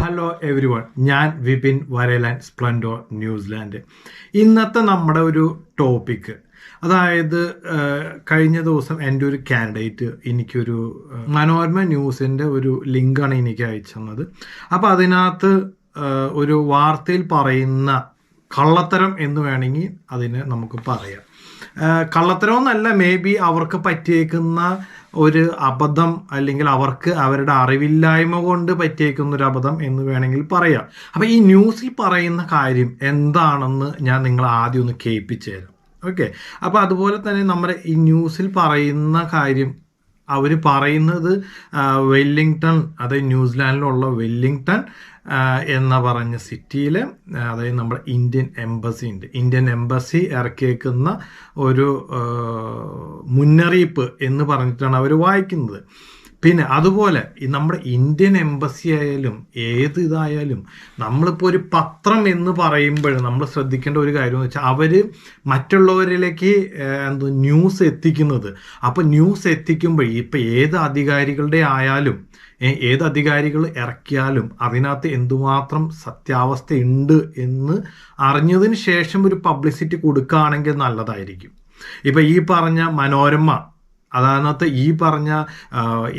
Hello every one, ഞാൻ Vipin വരലാൻഡ് സ്പ്ലൻഡോർ New Zealand. ഇന്നത്തെ നമ്മുടെ ഒരു ടോപ്പിക്ക്, അതായത് കഴിഞ്ഞ ദിവസം എൻ്റെ ഒരു കാൻഡിഡേറ്റ് എനിക്കൊരു മനോരമ ന്യൂസിൻ്റെ ഒരു ലിങ്കാണ് എനിക്ക് അയച്ചു തന്നത്. അപ്പോൾ അതിനകത്ത് ഒരു വാർത്തയിൽ പറയുന്ന കള്ളത്തരം എന്ന് വേണമെങ്കിൽ അതിനെ നമുക്ക് പറയാം. കള്ളത്തരം എന്നല്ല, മേ ബി അവർക്ക് പറ്റിയേക്കുന്ന ഒരു അബദ്ധം, അല്ലെങ്കിൽ അവർക്ക് അവരുടെ അറിവില്ലായ്മ കൊണ്ട് പറ്റിയേക്കുന്ന ഒരു അബദ്ധം എന്ന് വേണമെങ്കിൽ പറയാം. അപ്പം ഈ ന്യൂസിൽ പറയുന്ന കാര്യം എന്താണെന്ന് ഞാൻ നിങ്ങൾ ആദ്യം ഒന്ന് കേൾപ്പിച്ചു തരാം. ഓക്കെ, അപ്പോൾ അതുപോലെ തന്നെ നമ്മുടെ ഈ ന്യൂസിൽ പറയുന്ന കാര്യം അവർ പറയുന്നത് വെല്ലിംഗ്ടൺ, അതായത് ന്യൂസിലാൻഡിലുള്ള വെല്ലിംഗ്ടൺ എന്ന പറഞ്ഞ സിറ്റിയിൽ, അതായത് നമ്മുടെ ഇന്ത്യൻ എംബസി ഉണ്ട്. ഇന്ത്യൻ എംബസി ഇറക്കിയേക്കുന്ന ഒരു മുന്നറിയിപ്പ് എന്ന് പറഞ്ഞിട്ടാണ് അവർ വായിക്കുന്നത്. പിന്നെ അതുപോലെ ഈ നമ്മുടെ ഇന്ത്യൻ എംബസി ആയാലും ഏത് ഇതായാലും നമ്മളിപ്പോൾ ഒരു പത്രം എന്ന് പറയുമ്പോൾ നമ്മൾ ശ്രദ്ധിക്കേണ്ട ഒരു കാര്യം എന്ന് വെച്ചാൽ അവർ മറ്റുള്ളവരിലേക്ക് ന്യൂസ് എത്തിക്കുന്നത്. അപ്പോൾ ന്യൂസ് എത്തിക്കുമ്പോൾ ഇപ്പം ഏത് അധികാരികളുടെ ആയാലും ഏത് അധികാരികൾ ഇറക്കിയാലും അതിനകത്ത് എന്തുമാത്രം സത്യാവസ്ഥ ഉണ്ട് എന്ന് അറിഞ്ഞതിന് ശേഷം ഒരു പബ്ലിസിറ്റി കൊടുക്കുകയാണെങ്കിൽ നല്ലതായിരിക്കും. ഇപ്പം ഈ പറഞ്ഞ മനോരമ, അതിനകത്ത് ഈ പറഞ്ഞ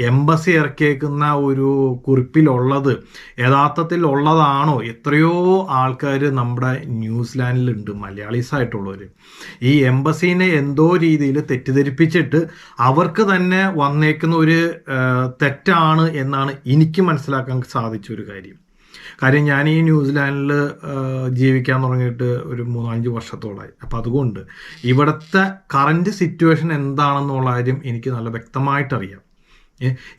എംബസി ഇറക്കിയേക്കുന്ന ഒരു കുറിപ്പിലുള്ളത് യഥാർത്ഥത്തിൽ ഉള്ളതാണോ? എത്രയോ ആൾക്കാർ നമ്മുടെ ന്യൂസിലാൻഡിലുണ്ട്, മലയാളീസ് ആയിട്ടുള്ളവർ. ഈ എംബസീനെ എന്തോ രീതിയിൽ തെറ്റിദ്ധരിപ്പിച്ചിട്ട് അവർക്ക് തന്നെ വന്നേക്കുന്ന ഒരു തെറ്റാണ് എന്നാണ് എനിക്ക് മനസ്സിലാക്കാൻ സാധിച്ച ഒരു കാര്യം. ഞാൻ ഈ ന്യൂസിലാൻഡിൽ ജീവിക്കാൻ തുടങ്ങിയിട്ട് ഒരു 3-5 വർഷത്തോളമായി. അപ്പോൾ അതുകൊണ്ട് ഇവിടുത്തെ കറൻറ്റ് സിറ്റുവേഷൻ എന്താണെന്നുള്ള കാര്യം എനിക്ക് നല്ല വ്യക്തമായിട്ടറിയാം.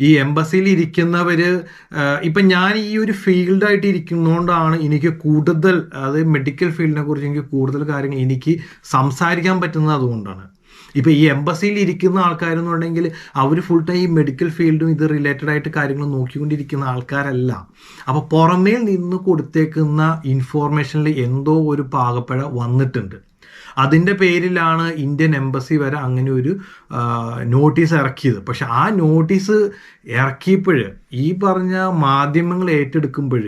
ഈ എംബസിയിൽ ഇരിക്കുന്നവർ, ഇപ്പം ഞാൻ ഈ ഒരു ഫീൽഡായിട്ട് ഇരിക്കുന്നതുകൊണ്ടാണ് എനിക്ക് കൂടുതൽ, അത് മെഡിക്കൽ ഫീൽഡിനെ കുറിച്ച് എനിക്ക് കൂടുതൽ കാര്യങ്ങൾ എനിക്ക് സംസാരിക്കാൻ പറ്റുന്നത് അതുകൊണ്ടാണ്. ഇപ്പം ഈ എംബസിയിൽ ഇരിക്കുന്ന ആൾക്കാരെന്നുണ്ടെങ്കിൽ അവർ ഫുൾ ടൈം ഈ മെഡിക്കൽ ഫീൽഡും ഇത് റിലേറ്റഡ് ആയിട്ട് കാര്യങ്ങൾ നോക്കിക്കൊണ്ടിരിക്കുന്ന ആൾക്കാരല്ല. അപ്പോൾ പുറമേ നിന്ന് കൊടുത്തേക്കുന്ന ഇൻഫോർമേഷനിൽ എന്തോ ഒരു പാകപ്പിഴ വന്നിട്ടുണ്ട്. അതിൻ്റെ പേരിലാണ് ഇന്ത്യൻ എംബസി വരെ അങ്ങനെ ഒരു നോട്ടീസ് ഇറക്കിയത്. പക്ഷെ ആ നോട്ടീസ് ഇറക്കിയപ്പോൾ ഈ പറഞ്ഞ മാധ്യമങ്ങൾ ഏറ്റെടുക്കുമ്പോൾ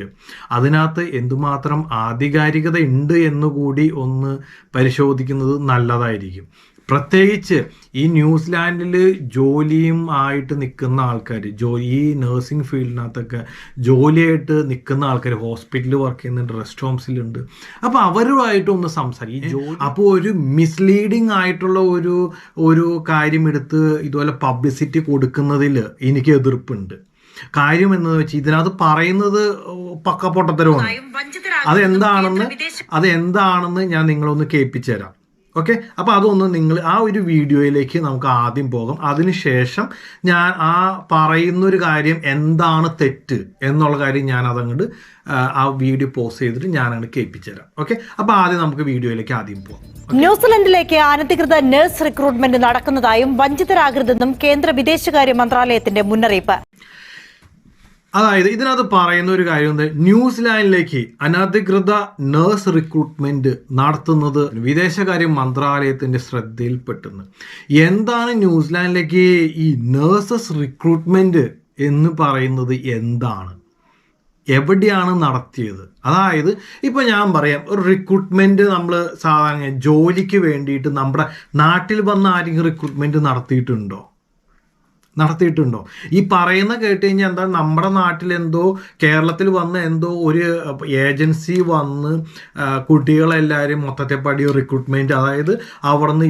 അതിനകത്ത് എന്തുമാത്രം ആധികാരികത ഉണ്ട് എന്നുകൂടി ഒന്ന് പരിശോധിക്കുന്നത് നല്ലതായിരിക്കും. പ്രത്യേകിച്ച് ഈ ന്യൂസിലാൻഡിൽ ജോലിയും ആയിട്ട് നിൽക്കുന്ന ആൾക്കാർ, ഈ നഴ്സിംഗ് ഫീൽഡിനകത്തൊക്കെ ജോലിയായിട്ട് നിൽക്കുന്ന ആൾക്കാർ, ഹോസ്പിറ്റലിൽ വർക്ക് ചെയ്യുന്നുണ്ട്, റെസ്റ്റ് ഹോംസിലുണ്ട്. അപ്പോൾ അവരുമായിട്ട് ഒന്ന് സംസാരിക്കും. അപ്പോൾ ഒരു മിസ്ലീഡിങ് ആയിട്ടുള്ള ഒരു കാര്യം എടുത്ത് ഇതുപോലെ പബ്ലിസിറ്റി കൊടുക്കുന്നതിൽ എനിക്ക് എതിർപ്പുണ്ട്. കാര്യം എന്ന് വെച്ചാൽ ഇതിനകത്ത് പറയുന്നത് പക്കപ്പൊട്ടത്തരമാണ്. അതെന്താണെന്ന് ഞാൻ നിങ്ങളൊന്ന് കേൾപ്പിച്ചു തരാം. ഓക്കെ, അപ്പോൾ അതൊന്ന് നിങ്ങൾ ആ ഒരു വീഡിയോയിലേക്ക് നമുക്ക് ആദ്യം പോകാം. അതിനുശേഷം ഞാൻ ആ പറയുന്നൊരു കാര്യം എന്താണ് തെറ്റ് എന്നുള്ള കാര്യം ഞാൻ അതങ്ങോട്ട് ആ വീഡിയോ പോസ്റ്റ് ചെയ്തിട്ട് ഞാൻ അങ്ങോട്ട് കേൾപ്പിച്ചു തരാം. ഓക്കെ, അപ്പോൾ ആദ്യം നമുക്ക് വീഡിയോയിലേക്ക് ആദ്യം പോകാം. ന്യൂസിലൻഡിലേക്ക് അനധികൃത നഴ്സ് റിക്രൂട്ട്മെന്റ് നടക്കുന്നതായും വഞ്ചിതരാകരുതെന്നും കേന്ദ്ര വിദേശകാര്യ മന്ത്രാലയത്തിന്റെ മുന്നറിയിപ്പ്. അതായത് ഇതിനകത്ത് പറയുന്ന ഒരു കാര്യം, ന്യൂസിലാൻഡിലേക്ക് അനധികൃത നഴ്സ് റിക്രൂട്ട്മെന്റ് നടത്തുന്നത് വിദേശകാര്യ മന്ത്രാലയത്തിന്റെ ശ്രദ്ധയിൽപ്പെട്ടെന്ന്. എന്താണ് ന്യൂസിലാൻഡിലേക്ക് ഈ നഴ്സസ് റിക്രൂട്ട്മെന്റ് എന്ന് പറയുന്നത്? എന്താണ്, എവിടെയാണ് നടത്തിയത്? അതായത് ഇപ്പം ഞാൻ പറയാം, ഒരു റിക്രൂട്ട്മെന്റ് നമ്മൾ സാധാരണ ജോലിക്ക് വേണ്ടിയിട്ട് നമ്മുടെ നാട്ടിൽ വന്ന ആരെങ്കിലും റിക്രൂട്ട്മെന്റ് നടത്തിയിട്ടുണ്ടോ? ഈ പറയുന്ന കേട്ട് കഴിഞ്ഞാൽ എന്താ, നമ്മുടെ നാട്ടിൽ എന്തോ കേരളത്തിൽ വന്ന് എന്തോ ഒരു ഏജൻസി വന്ന് കുട്ടികളെല്ലാവരും മൊത്തത്തെപ്പടി റിക്രൂട്ട്മെന്റ്, അതായത്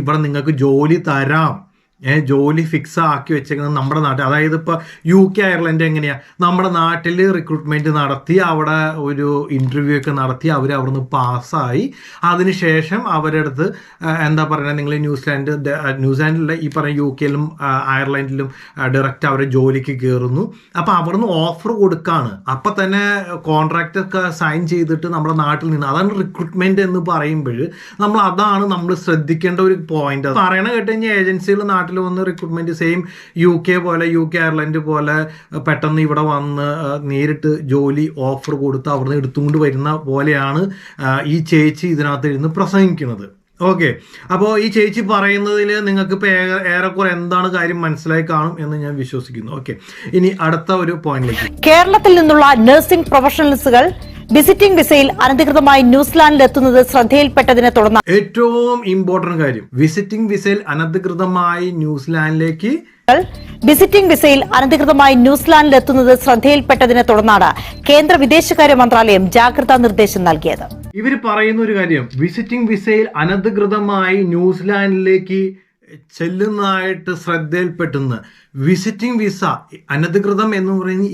ഇവിടെ നിങ്ങൾക്ക് ജോലി തരാം, ജോലി ഫിക്സ് ആക്കി വെച്ചേക്കുന്നത് നമ്മുടെ നാട്ടിൽ. അതായത് ഇപ്പോൾ UK, അയർലൻഡ് എങ്ങനെയാണ്, നമ്മുടെ നാട്ടിൽ റിക്രൂട്ട്മെൻറ്റ് നടത്തി അവിടെ ഒരു ഇൻ്റർവ്യൂ ഒക്കെ നടത്തി അവർ അവിടുന്ന് പാസ്സായി അതിനുശേഷം അവരുടെ അടുത്ത് എന്താ പറയുക, നിങ്ങൾ ന്യൂസിലാൻഡിലെ ഈ പറഞ്ഞ UKയിലും അയർലൻഡിലും ഡയറക്റ്റ് അവരെ ജോലിക്ക് കയറുന്നു. അപ്പോൾ അവിടുന്ന് ഓഫർ കൊടുക്കുകയാണ്. അപ്പം തന്നെ കോൺട്രാക്റ്റ് ഒക്കെ സൈൻ ചെയ്തിട്ട് നമ്മുടെ നാട്ടിൽ നിന്ന്, അതാണ് റിക്രൂട്ട്മെൻറ്റ് എന്ന് പറയുമ്പോൾ അതാണ് നമ്മൾ ശ്രദ്ധിക്കേണ്ട ഒരു പോയിന്റ്. പറയണ കേട്ട് കഴിഞ്ഞാൽ ഏജൻസികൾ നാട്ടിൽ വന്ന് റിക്രൂട്ട്മെന്റ് സെയിം UK പോലെ, UK അയർലൻഡ് പോലെ പെട്ടെന്ന് ഇവിടെ വന്ന് നേരിട്ട് ജോലി ഓഫർ കൊടുത്ത് അവിടുന്ന് എടുത്തുകൊണ്ട് വരുന്ന പോലെയാണ് ഈ ചേച്ചി ഇതിനകത്ത് ഇരുന്ന് പ്രസംഗിക്കുന്നത്. ഓക്കെ, അപ്പോൾ ഈ ചേച്ചി പറയുന്നതിൽ നിങ്ങൾക്ക് ഇപ്പോൾ ഏറെക്കുറെ എന്താണ് കാര്യം മനസ്സിലായി കാണും എന്ന് ഞാൻ വിശ്വസിക്കുന്നു. ഓക്കെ, ഇനി അടുത്ത ഒരു പോയിന്റിലേക്ക്. കേരളത്തിൽ നിന്നുള്ള നഴ്സിംഗ് പ്രൊഫഷണൽസുകൾ വിസിറ്റിംഗ് വിസയിൽ അനധികൃതമായി ന്യൂസിലാൻഡിൽ എത്തുന്നത് ശ്രദ്ധയിൽപ്പെട്ടതിനെ തുടർന്ന് ഏറ്റവും ഇമ്പോർട്ടന്റ് കാര്യം, വിസിറ്റിംഗ് വിസയിൽ അനധികൃതമായി ന്യൂസിലാൻഡിലേക്ക് എത്തുന്നത് ശ്രദ്ധയിൽപ്പെട്ടതിനെ തുടർന്നാണ് കേന്ദ്ര വിദേശകാര്യ മന്ത്രാലയം ജാഗ്രതാ നിർദ്ദേശം നൽകിയത്. ഇവർ പറയുന്ന ഒരു കാര്യം, വിസിറ്റിംഗ് വിസയിൽ അനധികൃതമായി ന്യൂസിലാൻഡിലേക്ക് ചെല്ലുന്നതായിട്ട് ശ്രദ്ധയിൽപ്പെട്ടുന്ന വിസിറ്റിംഗ് വിസ അനധികൃതം എന്ന് പറയുന്നത്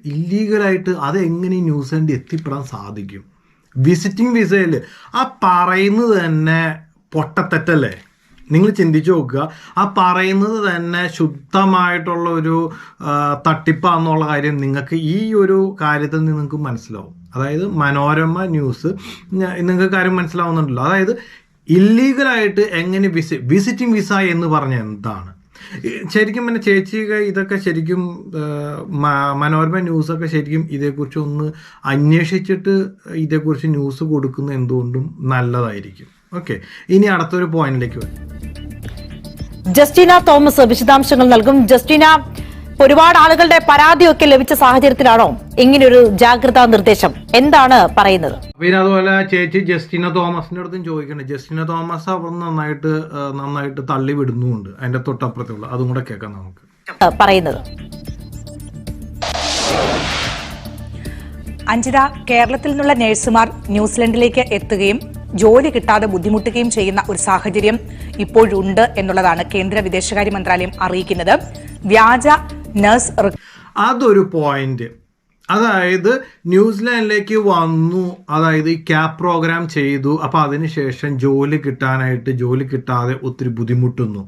ഇല്ലീഗലായിട്ട് അത് എങ്ങനെ ന്യൂസിലാൻഡിൽ എത്തിപ്പെടാൻ സാധിക്കും? വിസിറ്റിംഗ് വിസയിൽ ആ പറയുന്നത് തന്നെ പൊട്ടത്തെറ്റല്ലേ? നിങ്ങൾ ചിന്തിച്ചു നോക്കുക, ആ പറയുന്നത് തന്നെ ശുദ്ധമായിട്ടുള്ള ഒരു തട്ടിപ്പാന്നുള്ള കാര്യം നിങ്ങൾക്ക് ഈ ഒരു കാര്യത്തിൽ നിന്ന് നിങ്ങൾക്ക് മനസ്സിലാവും. അതായത് മനോരമ ന്യൂസ് നിങ്ങൾക്ക് കാര്യം മനസ്സിലാവുന്നുണ്ടല്ലോ. അതായത് ഇല്ലീഗലായിട്ട് എങ്ങനെ വിസിറ്റിംഗ് വിസ എന്ന് പറഞ്ഞാൽ എന്താണ്? ശരിക്കും പിന്നെ ചേച്ചി ഇതൊക്കെ ശരിക്കും മനോരമ ന്യൂസൊക്കെ ശരിക്കും ഇതേക്കുറിച്ച് ഒന്ന് അന്വേഷിച്ചിട്ട് ഇതേക്കുറിച്ച് ന്യൂസ് കൊടുക്കുന്നത് എന്തുകൊണ്ടും നല്ലതായിരിക്കും. ഓക്കെ, ഇനി അടുത്തൊരു പോയിന്റിലേക്ക് വരാം. ജസ്റ്റിന തോമസ് വിശദാംശങ്ങൾ നൽകും. ജസ്റ്റിന, ഒരുപാട് ആളുകളുടെ പരാതിയൊക്കെ ലഭിച്ച സാഹചര്യത്തിലാണോ ഇങ്ങനൊരു ജാഗ്രതാ നിർദ്ദേശം? എന്താണ് പറയുന്നത്? പിന്നെ അതുപോലെ ചേച്ചി ജസ്റ്റിന തോമസിന്റെ അടുത്തും ചോദിക്കണ്ടേ. ജസ്റ്റിന തോമസ് അവർ നന്നായിട്ട് തള്ളി വിടുന്നുണ്ട്. അതിന്റെ തൊട്ടപ്പുറത്തുള്ള അതും കൂടെ കേൾക്കാം നമുക്ക്. പറയുന്നത് അഞ്ജിത, കേരളത്തിൽ നിന്നുള്ള നഴ്സുമാർ ന്യൂസിലൻഡിലേക്ക് എത്തുകയും ജോലി കിട്ടാതെ ബുദ്ധിമുട്ടുകയും ചെയ്യുന്ന ഒരു സാഹചര്യം ഇപ്പോഴുണ്ട് എന്നുള്ളതാണ് കേന്ദ്ര വിദേശകാര്യ മന്ത്രാലയം അറിയിക്കുന്നത്. വ്യാജ നഴ്സ് അതൊരു പോയിന്റ്. അതായത് ന്യൂസിലാൻഡിലേക്ക് വന്നു, അതായത് ഈ ക്യാപ് പ്രോഗ്രാം ചെയ്തു, അപ്പോൾ അതിനുശേഷം ജോലി കിട്ടാതെ ഒത്തിരി ബുദ്ധിമുട്ടുന്നു.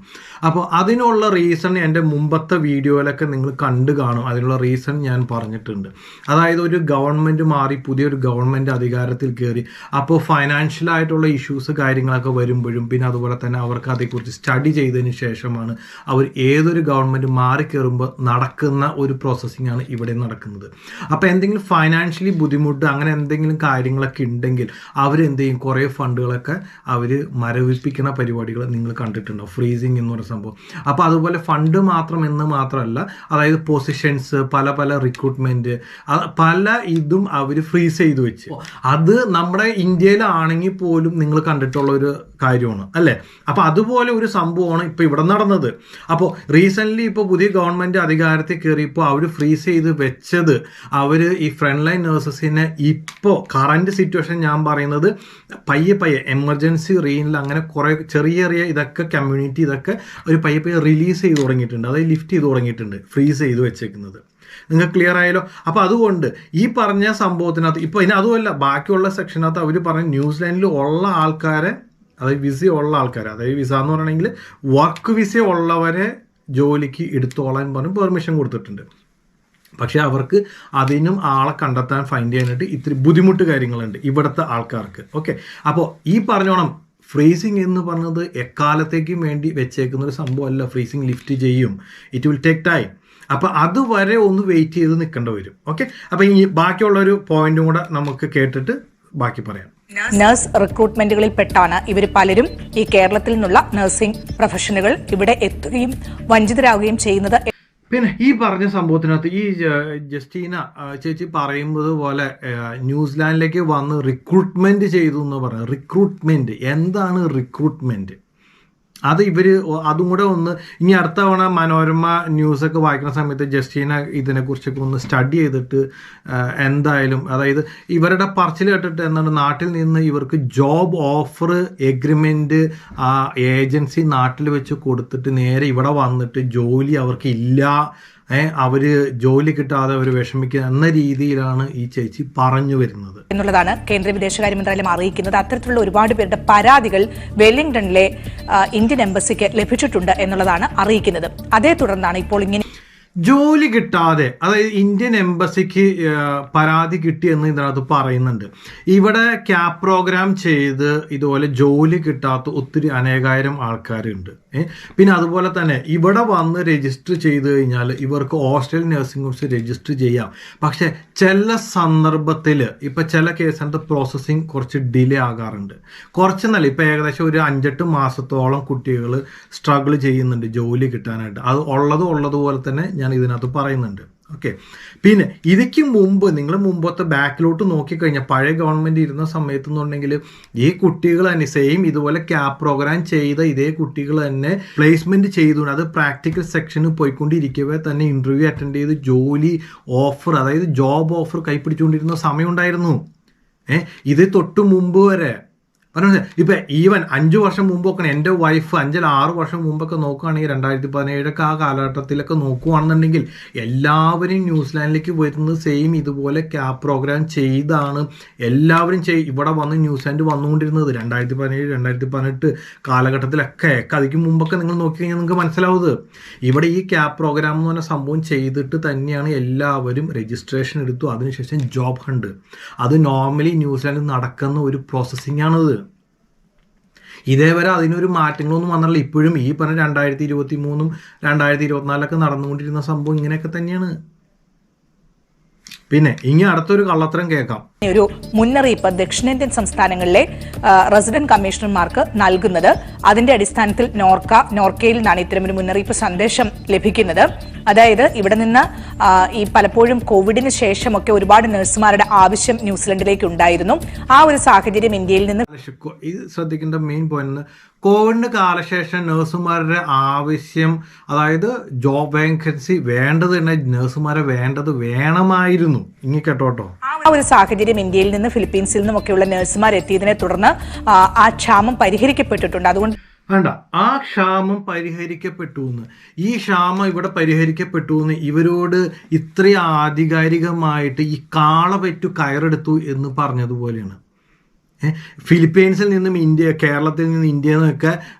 അപ്പോൾ അതിനുള്ള റീസൺ എൻ്റെ മുമ്പത്തെ വീഡിയോയിലൊക്കെ നിങ്ങൾ കണ്ടു കാണും. അതിനുള്ള റീസൺ ഞാൻ പറഞ്ഞിട്ടുണ്ട്. അതായത് ഒരു ഗവൺമെൻറ് മാറി പുതിയൊരു ഗവൺമെൻറ് അധികാരത്തിൽ കയറി, അപ്പോൾ ഫൈനാൻഷ്യലായിട്ടുള്ള ഇഷ്യൂസ് കാര്യങ്ങളൊക്കെ വരുമ്പോഴും പിന്നെ അതുപോലെ തന്നെ അവർക്ക് അതേക്കുറിച്ച് സ്റ്റഡി ചെയ്തതിന് ശേഷമാണ് അവർ ഏതൊരു ഗവൺമെൻറ് മാറി കയറുമ്പോൾ നടക്കുന്ന ഒരു പ്രോസസ്സിംഗ് ആണ് ഇവിടെ നടക്കുന്നത്. അപ്പോൾ എന്തെങ്കിലും ഫൈനാൻഷ്യലി ബുദ്ധിമുട്ട് അങ്ങനെ എന്തെങ്കിലും കാര്യങ്ങളൊക്കെ ഉണ്ടെങ്കിൽ അവരെന്ത് ചെയ്യും, കുറേ ഫണ്ടുകളൊക്കെ അവർ മരവിപ്പിക്കുന്ന പരിപാടികൾ നിങ്ങൾ കണ്ടിട്ടുണ്ടോ, ഫ്രീസിങ് എന്ന് പറയുന്ന സംഭവം. അപ്പോൾ അതുപോലെ ഫണ്ട് മാത്രമല്ല, അതായത് പൊസിഷൻസ് പല റിക്രൂട്ട്മെൻറ്റ് പല ഇതും അവർ ഫ്രീസ് ചെയ്ത് വെച്ച്. അത് നമ്മുടെ ഇന്ത്യയിലാണെങ്കിൽ പോലും നിങ്ങൾ കണ്ടിട്ടുള്ള ഒരു കാര്യമാണ് അല്ലേ? അപ്പോൾ അതുപോലെ ഒരു സംഭവമാണ് ഇപ്പോൾ ഇവിടെ നടന്നത്. അപ്പോൾ റീസെൻ്റ്ലി ഇപ്പോൾ പുതിയ ഗവൺമെൻറ് അധികാരത്തിൽ കയറിയപ്പോൾ അവർ ഫ്രീസ് ചെയ്ത് വെച്ചത് അവർ ഈ ഫ്രണ്ട് ലൈൻ നഴ്സസിനെ ഇപ്പോൾ കറൻറ്റ് സിറ്റുവേഷൻ ഞാൻ പറയുന്നത് പയ്യെ എമർജൻസി റീനിൽ അങ്ങനെ കുറേ ചെറിയ ഇതൊക്കെ കമ്മ്യൂണിറ്റി ഇതൊക്കെ ഒരു പയ്യെ റിലീസ് ചെയ്ത് തുടങ്ങിയിട്ടുണ്ട്. അതായത് ലിഫ്റ്റ് ചെയ്ത് തുടങ്ങിയിട്ടുണ്ട്, ഫ്രീസ് ചെയ്ത് വെച്ചേക്കുന്നത്. നിങ്ങൾക്ക് ക്ലിയർ ആയല്ലോ? അപ്പോൾ അതുകൊണ്ട് ഈ പറഞ്ഞ സംഭവത്തിനകത്ത് ഇപ്പോൾ ഇനി അതുമല്ല ബാക്കിയുള്ള സെക്ഷനകത്ത് അവർ പറഞ്ഞ ന്യൂസിലാൻഡിൽ ഉള്ള ആൾക്കാരെ, അതായത് വിസ ഉള്ള ആൾക്കാർ, അതായത് വിസ എന്ന് പറയണമെങ്കിൽ വർക്ക് വിസ ഉള്ളവരെ ജോലിക്ക് എടുത്തോളാൻ പറഞ്ഞ് പെർമിഷൻ കൊടുത്തിട്ടുണ്ട്. പക്ഷേ അവർക്ക് അതിനും ആളെ കണ്ടെത്താൻ ഫൈൻഡ് ചെയ്യാനായിട്ട് ഇത്തിരി ബുദ്ധിമുട്ട് കാര്യങ്ങളുണ്ട് ഇവിടുത്തെ ആൾക്കാർക്ക്. ഓക്കെ, അപ്പോൾ ഈ പറഞ്ഞോണം ഫ്രീസിങ് എന്ന് പറഞ്ഞത് എക്കാലത്തേക്കും വേണ്ടി വെച്ചേക്കുന്ന ഒരു സംഭവമല്ല. ഫ്രീസിങ് ലിഫ്റ്റ് ചെയ്യും, ഇറ്റ് വിൽ ടേക്ക് ടൈം. അപ്പോൾ അതുവരെ ഒന്ന് വെയിറ്റ് ചെയ്ത് നിൽക്കേണ്ടി വരും. ഓക്കെ, അപ്പോൾ ഇനി ബാക്കിയുള്ളൊരു പോയിന്റും കൂടെ നമുക്ക് കേട്ടിട്ട് ബാക്കി പറയാം. നഴ്സ് റിക്രൂട്ട്മെന്റുകളിൽ പെട്ടാണ് ഇവർ പലരും ഈ കേരളത്തിൽ നിന്നുള്ള നഴ്സിംഗ് പ്രൊഫഷണലുകൾ ഇവിടെ എത്തുകയും വഞ്ചിതരാകുകയും ചെയ്യുന്നത്. പിന്നെ ഈ പറഞ്ഞ സംഭവത്തിനകത്ത് ഈ ജസ്റ്റിന ചേച്ചി പറയുന്നത് പോലെ ന്യൂസിലാൻഡിലേക്ക് വന്ന് റിക്രൂട്ട്മെന്റ് ചെയ്തു എന്ന് പറഞ്ഞു. റിക്രൂട്ട്മെന്റ് എന്താണ്? റിക്രൂട്ട്മെന്റ് അത് അതും കൂടെ ഒന്ന് ഇനി അടുത്ത തവണ മനോരമ ന്യൂസൊക്കെ വായിക്കുന്ന സമയത്ത് ജസ്റ്റിന ഇതിനെക്കുറിച്ചൊക്കെ ഒന്ന് സ്റ്റഡി ചെയ്തിട്ട് എന്തായാലും, അതായത് ഇവരുടെ പറച്ചിൽ കേട്ടിട്ട് എന്താണ്, നാട്ടിൽ നിന്ന് ഇവർക്ക് ജോബ് ഓഫർ എഗ്രിമെൻറ്റ് ആ ഏജൻസി നാട്ടിൽ വെച്ച് കൊടുത്തിട്ട് നേരെ ഇവിടെ വന്നിട്ട് ജോലി അവർക്ക് ഇല്ല, അവർ ജോലി കിട്ടാതെ അവർ വിഷമിക്കുക എന്ന രീതിയിലാണ് ഈ ചേച്ചി പറഞ്ഞു വരുന്നത് എന്നുള്ളതാണ് കേന്ദ്ര വിദേശകാര്യ മന്ത്രാലയം അറിയിക്കുന്നത്. അത്തരത്തിലുള്ള ഒരുപാട് പേരുടെ പരാതികൾ വെല്ലിംഗ്ടണിലെ ഇന്ത്യൻ എംബസിക്ക് ലഭിച്ചിട്ടുണ്ട് എന്നുള്ളതാണ് അറിയിക്കുന്നത്. അതേ തുടർന്നാണ് ഇപ്പോൾ ഇങ്ങനെ ജോലി കിട്ടാതെ, അതായത് ഇന്ത്യൻ എംബസിക്ക് പരാതി കിട്ടിയെന്ന് ഇതിനകത്ത് പറയുന്നുണ്ട്. ഇവിടെ ക്യാപ് പ്രോഗ്രാം ചെയ്ത് ഇതുപോലെ ജോലി കിട്ടാത്ത ഒത്തിരി അനേകായിരം ആൾക്കാരുണ്ട്. പിന്നെ അതുപോലെ തന്നെ ഇവിടെ വന്ന് രജിസ്റ്റർ ചെയ്ത് കഴിഞ്ഞാൽ ഇവർക്ക് ഓസ്ട്രേലിയൻ നഴ്സിംഗ് കോഴ്സ് രജിസ്റ്റർ ചെയ്യാം. പക്ഷേ ചില സന്ദർഭത്തിൽ ഇപ്പം ചില കേസിൻ്റെ പ്രോസസ്സിങ് കുറച്ച് ഡിലേ ആകാറുണ്ട്. കുറച്ചെന്നല്ല, ഇപ്പം ഏകദേശം ഒരു 5-8 മാസത്തോളം കുട്ടികൾ സ്ട്രഗിൾ ചെയ്യുന്നുണ്ട് ജോലി കിട്ടാനായിട്ട്. അത് ഉള്ളതുപോലെ തന്നെ ഞാൻ ഇതിനകത്ത് പറയുന്നുണ്ട്. ഓക്കെ. പിന്നെ ഇതിക്ക് മുമ്പ് നിങ്ങൾ മുമ്പത്തെ ബാക്കിലോട്ട് നോക്കിക്കഴിഞ്ഞാൽ പഴയ ഗവൺമെൻറ് ഇരുന്ന സമയത്ത് എന്നുണ്ടെങ്കിൽ ഈ കുട്ടികൾ തന്നെ സെയിം ഇതുപോലെ ക്യാപ് പ്രോഗ്രാം ചെയ്ത ഇതേ കുട്ടികൾ തന്നെ പ്ലേസ്മെൻറ്റ് ചെയ്തു. അത് പ്രാക്ടിക്കൽ സെക്ഷന് പോയിക്കൊണ്ടിരിക്കവേ തന്നെ ഇൻ്റർവ്യൂ അറ്റൻഡ് ചെയ്ത് ജോലി ഓഫർ, അതായത് ജോബ് ഓഫർ കൈപ്പിടിച്ചുകൊണ്ടിരുന്ന സമയമുണ്ടായിരുന്നു. ഇത് തൊട്ട് മുമ്പ് വരെ പറഞ്ഞത്. ഇപ്പം ഈവൻ 5 വർഷം മുമ്പൊക്കെ എൻ്റെ വൈഫ് 5-6 വർഷം മുമ്പൊക്കെ നോക്കുകയാണെങ്കിൽ 2017 ആ കാലഘട്ടത്തിലൊക്കെ നോക്കുകയാണെന്നുണ്ടെങ്കിൽ എല്ലാവരും ന്യൂസിലാൻഡിലേക്ക് വരുന്നത് സെയിം ഇതുപോലെ ക്യാപ് പ്രോഗ്രാം ചെയ്താണ് എല്ലാവരും ഇവിടെ വന്ന് ന്യൂസിലാൻഡ് വന്നുകൊണ്ടിരുന്നത്. 2017-2018 കാലഘട്ടത്തിലൊക്കെ അതിക്ക് മുമ്പൊക്കെ നിങ്ങൾ നോക്കിക്കഴിഞ്ഞാൽ നിങ്ങൾക്ക് മനസ്സിലാവുന്നത് ഇവിടെ ഈ ക്യാപ് പ്രോഗ്രാം എന്ന് പറഞ്ഞ സംഭവം ചെയ്തിട്ട് തന്നെയാണ് എല്ലാവരും രജിസ്ട്രേഷൻ എടുത്തു. അതിനുശേഷം ജോബ് ഹണ്ട്. അത് നോർമലി ന്യൂസിലാൻഡിൽ നടക്കുന്ന ഒരു പ്രോസസ്സിംഗ് ആണത്. ഇതേവരെ അതിനൊരു മാറ്റങ്ങളൊന്നും വന്നില്ല. ഇപ്പോഴും ഈ പറഞ്ഞ 2023 2024 നടന്നുകൊണ്ടിരുന്ന സംഭവം ഇങ്ങനെയൊക്കെ തന്നെയാണ്. പിന്നെ ഇനി അടുത്തൊരു കള്ളത്തരം കേൾക്കാം. ഒരു മുന്നറിയിപ്പ് ദക്ഷിണേന്ത്യൻ സംസ്ഥാനങ്ങളിലെ റെസിഡന്റ് കമ്മീഷണർമാർക്ക് നൽകുന്നത്, അതിന്റെ അടിസ്ഥാനത്തിൽ നോർക്കയിൽ നിന്നാണ് ഇത്തരമൊരു മുന്നറിയിപ്പ് സന്ദേശം ലഭിക്കുന്നത്. അതായത് ഇവിടെ നിന്ന് ഈ പലപ്പോഴും കോവിഡിന് ശേഷമൊക്കെ ഒരുപാട് നഴ്സുമാരുടെ ആവശ്യം ന്യൂസിലൻഡിലേക്ക് ഉണ്ടായിരുന്നു. ആ ഒരു സാഹചര്യം ഇന്ത്യയിൽ നിന്ന് ഇത് ശ്രദ്ധിക്കേണ്ട മെയിൻ പോയിന്റ്, കോവിഡിന് കാലശേഷം നഴ്സുമാരുടെ ആവശ്യം, അതായത് ജോബ് വേക്കൻസി വേണ്ടത് തന്നെ നഴ്സുമാരെ വേണമായിരുന്നു. ഇനി കേട്ടോട്ടോ, ആ ഒരു സാഹചര്യം ഇന്ത്യയിൽ നിന്ന് ഫിലിപ്പീൻസിൽ നിന്നുമൊക്കെയുള്ള നഴ്സുമാർ എത്തിയതിനെ തുടർന്ന് ആ ക്ഷാമം പരിഹരിക്കപ്പെട്ടിട്ടുണ്ട്. അതുകൊണ്ട് വേണ്ട, ആ ക്ഷാമം പരിഹരിക്കപ്പെട്ടു എന്ന്, ഈ ക്ഷാമം ഇവിടെ പരിഹരിക്കപ്പെട്ടു എന്ന് ഇവരോട് ഇത്ര ആധികാരികമായിട്ട് ഈ കാളപറ്റു കയറെടുത്തു എന്ന് പറഞ്ഞതുപോലെയാണ്. ഫിലിപ്പീൻസിൽ നിന്നും കേരളത്തിൽ നിന്നും ഇന്ത്യയിൽ നിന്നൊക്കെ